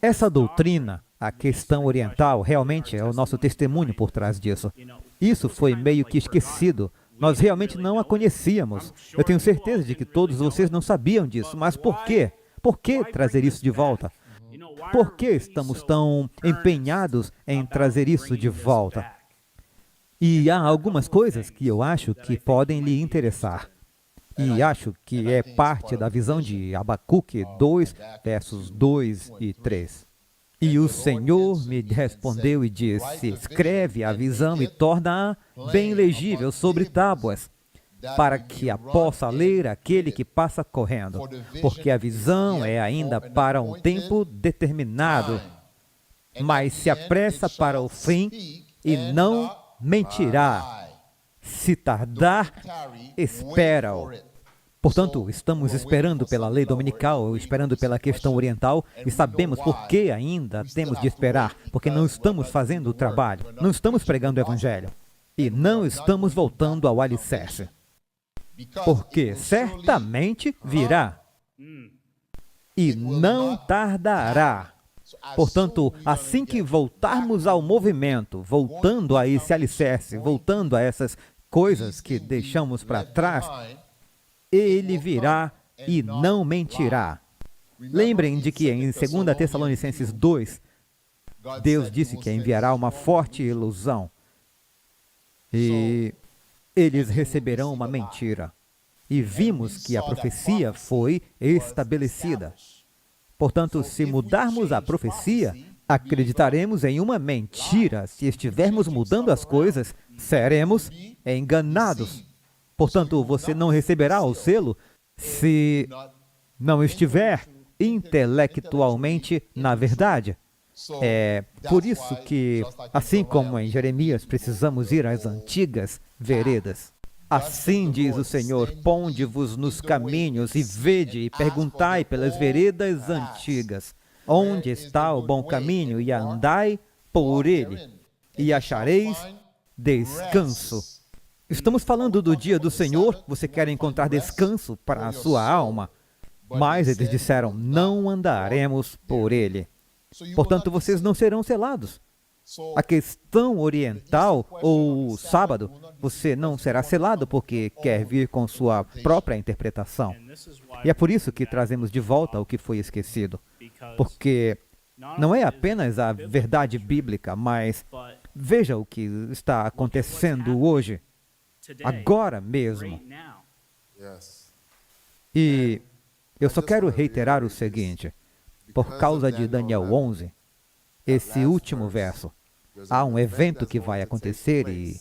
Essa doutrina, a questão oriental, realmente é o nosso testemunho por trás disso. Isso foi meio que esquecido. Nós realmente não a conhecíamos. Eu tenho certeza de que todos vocês não sabiam disso. Mas por quê? Por que trazer isso de volta? Por que estamos tão empenhados em trazer isso de volta? E há algumas coisas que eu acho que podem lhe interessar. E acho que é parte da visão de Abacuque 2, versos 2 e 3. E o Senhor me respondeu e disse: escreve a visão e torna-a bem legível sobre tábuas, para que a possa ler aquele que passa correndo, porque a visão é ainda para um tempo determinado, mas se apressa para o fim e não mentirá. Se tardar, espera-o. Portanto, estamos esperando pela lei dominical, esperando pela questão oriental, e sabemos por que ainda temos de esperar, porque não estamos fazendo o trabalho, não estamos pregando o evangelho, e não estamos voltando ao alicerce. Porque certamente virá, e não tardará. Portanto, assim que voltarmos ao movimento, voltando a esse alicerce, voltando a essas coisas que deixamos para trás, ele virá e não mentirá. Lembrem de que em 2 Tessalonicenses 2, Deus disse que enviará uma forte ilusão e eles receberão uma mentira. E vimos que a profecia foi estabelecida. Portanto, se mudarmos a profecia, acreditaremos em uma mentira. Se estivermos mudando as coisas, seremos enganados. Portanto, você não receberá o selo se não estiver intelectualmente na verdade. É por isso que, assim como em Jeremias, precisamos ir às antigas veredas. Assim diz o Senhor: ponde-vos nos caminhos e vede e perguntai pelas veredas antigas, onde está o bom caminho, e andai por ele, e achareis descanso. Estamos falando do dia do Senhor. Você quer encontrar descanso para a sua alma? Mas eles disseram: não andaremos por ele. Portanto, vocês não serão selados. A questão oriental ou sábado, você não será selado porque quer vir com sua própria interpretação. E é por isso que trazemos de volta o que foi esquecido. Porque não é apenas a verdade bíblica, mas veja o que está acontecendo hoje, agora mesmo. E eu só quero reiterar o seguinte: por causa de Daniel 11, esse último verso, há um evento que vai acontecer e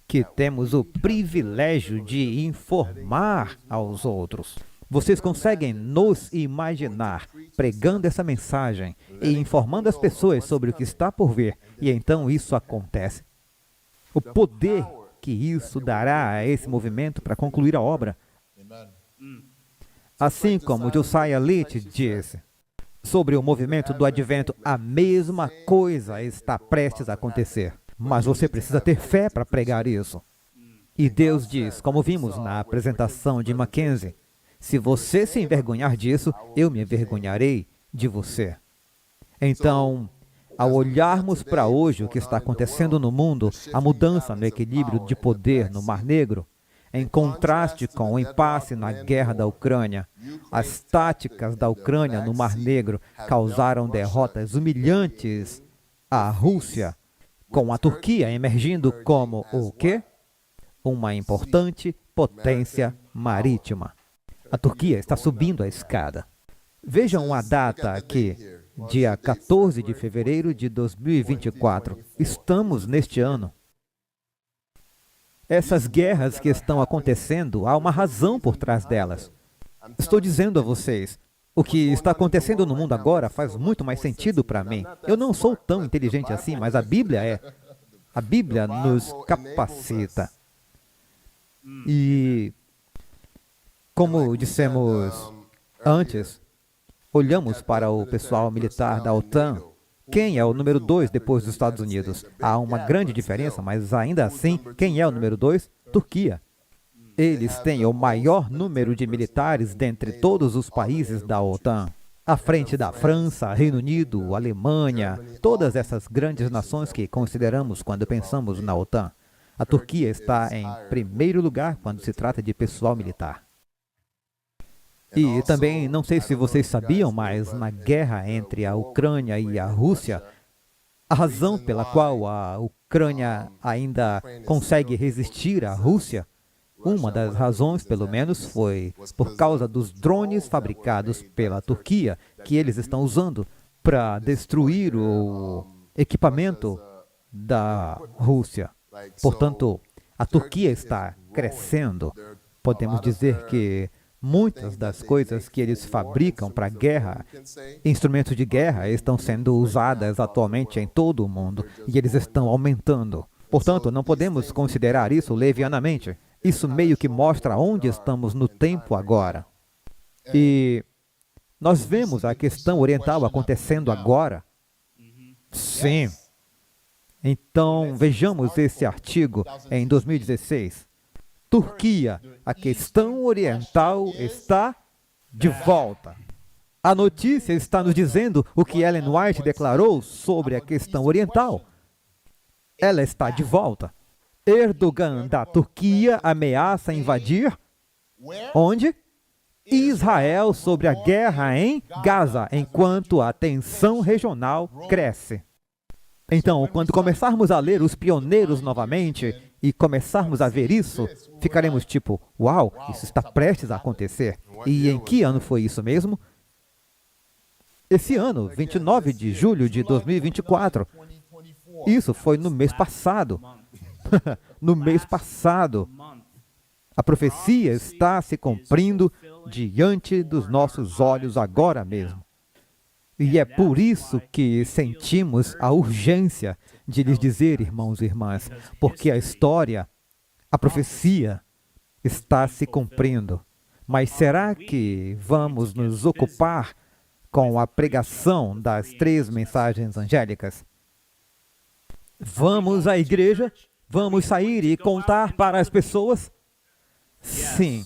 que temos o privilégio de informar aos outros. Vocês conseguem nos imaginar pregando essa mensagem e informando as pessoas sobre o que está por vir, e então isso acontece. O poder que isso dará a esse movimento para concluir a obra. Assim como Josiah Litch disse sobre o movimento do advento, a mesma coisa está prestes a acontecer. Mas você precisa ter fé para pregar isso. E Deus diz, como vimos na apresentação de Mackenzie: se você se envergonhar disso, eu me envergonharei de você. Então, ao olharmos para hoje o que está acontecendo no mundo, a mudança no equilíbrio de poder no Mar Negro, em contraste com o impasse na guerra da Ucrânia, as táticas da Ucrânia no Mar Negro causaram derrotas humilhantes à Rússia, com a Turquia emergindo como o quê? Uma importante potência marítima. A Turquia está subindo a escada. Vejam a data aqui, dia 14 de fevereiro de 2024. Estamos neste ano. Essas guerras que estão acontecendo, há uma razão por trás delas. Estou dizendo a vocês, o que está acontecendo no mundo agora faz muito mais sentido para mim. Eu não sou tão inteligente assim, mas a Bíblia é. A Bíblia nos capacita. E, como dissemos antes, olhamos para o pessoal militar da OTAN. Quem é o número 2 depois dos Estados Unidos? Há uma grande diferença, mas ainda assim, quem é o número 2? Turquia. Eles têm o maior número de militares dentre todos os países da OTAN. À frente da França, Reino Unido, Alemanha, todas essas grandes nações que consideramos quando pensamos na OTAN. A Turquia está em primeiro lugar quando se trata de pessoal militar. E também, não sei se vocês sabiam, mas na guerra entre a Ucrânia e a Rússia, a razão pela qual a Ucrânia ainda consegue resistir à Rússia, uma das razões, pelo menos, foi por causa dos drones fabricados pela Turquia, que eles estão usando para destruir o equipamento da Rússia. Portanto, a Turquia está crescendo. Podemos dizer que muitas das coisas que eles fabricam para a guerra, instrumentos de guerra, estão sendo usadas atualmente em todo o mundo e eles estão aumentando. Portanto, não podemos considerar isso levianamente. Isso meio que mostra onde estamos no tempo agora. E nós vemos a questão oriental acontecendo agora. Sim. Então, vejamos esse artigo em 2016. Turquia, a questão oriental está de volta. A notícia está nos dizendo o que Ellen White declarou sobre a questão oriental. Ela está de volta. Erdogan da Turquia ameaça invadir onde? Israel sobre a guerra em Gaza, enquanto a tensão regional cresce. Então, quando começarmos a ler os pioneiros novamente e começarmos a ver isso, ficaremos tipo, uau, isso está prestes a acontecer. E em que ano foi isso mesmo? Esse ano, 29 de julho de 2024. Isso foi no mês passado. No mês passado. A profecia está se cumprindo diante dos nossos olhos agora mesmo. E é por isso que sentimos a urgência de lhes dizer, irmãos e irmãs, porque a história, a profecia, está se cumprindo. Mas será que vamos nos ocupar com a pregação das 3 mensagens angélicas? Vamos à igreja? Vamos sair e contar para as pessoas? Sim.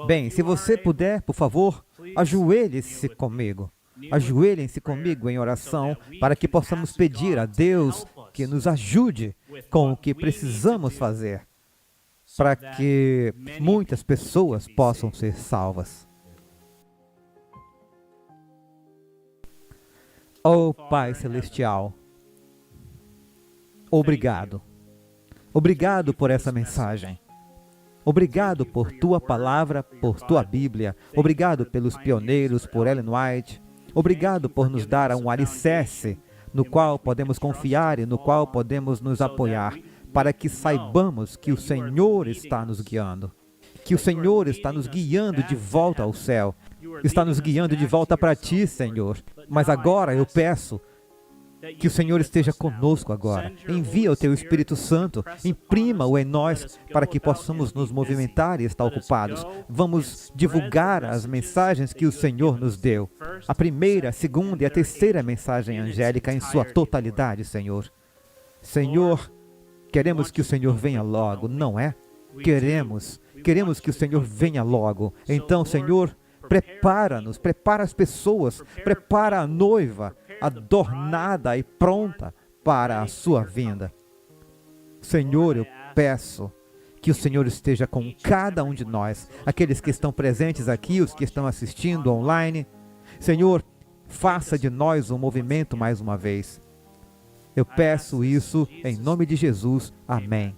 Bem, se você puder, por favor, ajoelhe-se comigo. Ajoelhem-se comigo em oração para que possamos pedir a Deus que nos ajude com o que precisamos fazer para que muitas pessoas possam ser salvas. Oh Pai Celestial, obrigado. Obrigado por essa mensagem. Obrigado por Tua Palavra, por Tua Bíblia. Obrigado pelos pioneiros, por Ellen White. Obrigado por nos dar um alicerce no qual podemos confiar e no qual podemos nos apoiar, para que saibamos que o Senhor está nos guiando. Que o Senhor está nos guiando de volta ao céu. Está nos guiando de volta para Ti, Senhor. Mas agora eu peço que o Senhor esteja conosco agora. Envia o Teu Espírito Santo, imprima-o em nós para que possamos nos movimentar e estar ocupados. Vamos divulgar as mensagens que o Senhor nos deu. A primeira, a segunda e a terceira mensagem angélica em sua totalidade, Senhor. Senhor, queremos que o Senhor venha logo, não é? Queremos que o Senhor venha logo. Então, Senhor, prepara-nos, prepara as pessoas, prepara a noiva, adornada e pronta para a sua vinda. Senhor, eu peço que o Senhor esteja com cada um de nós, aqueles que estão presentes aqui, os que estão assistindo online. Senhor, faça de nós um movimento mais uma vez. Eu peço isso em nome de Jesus. Amém.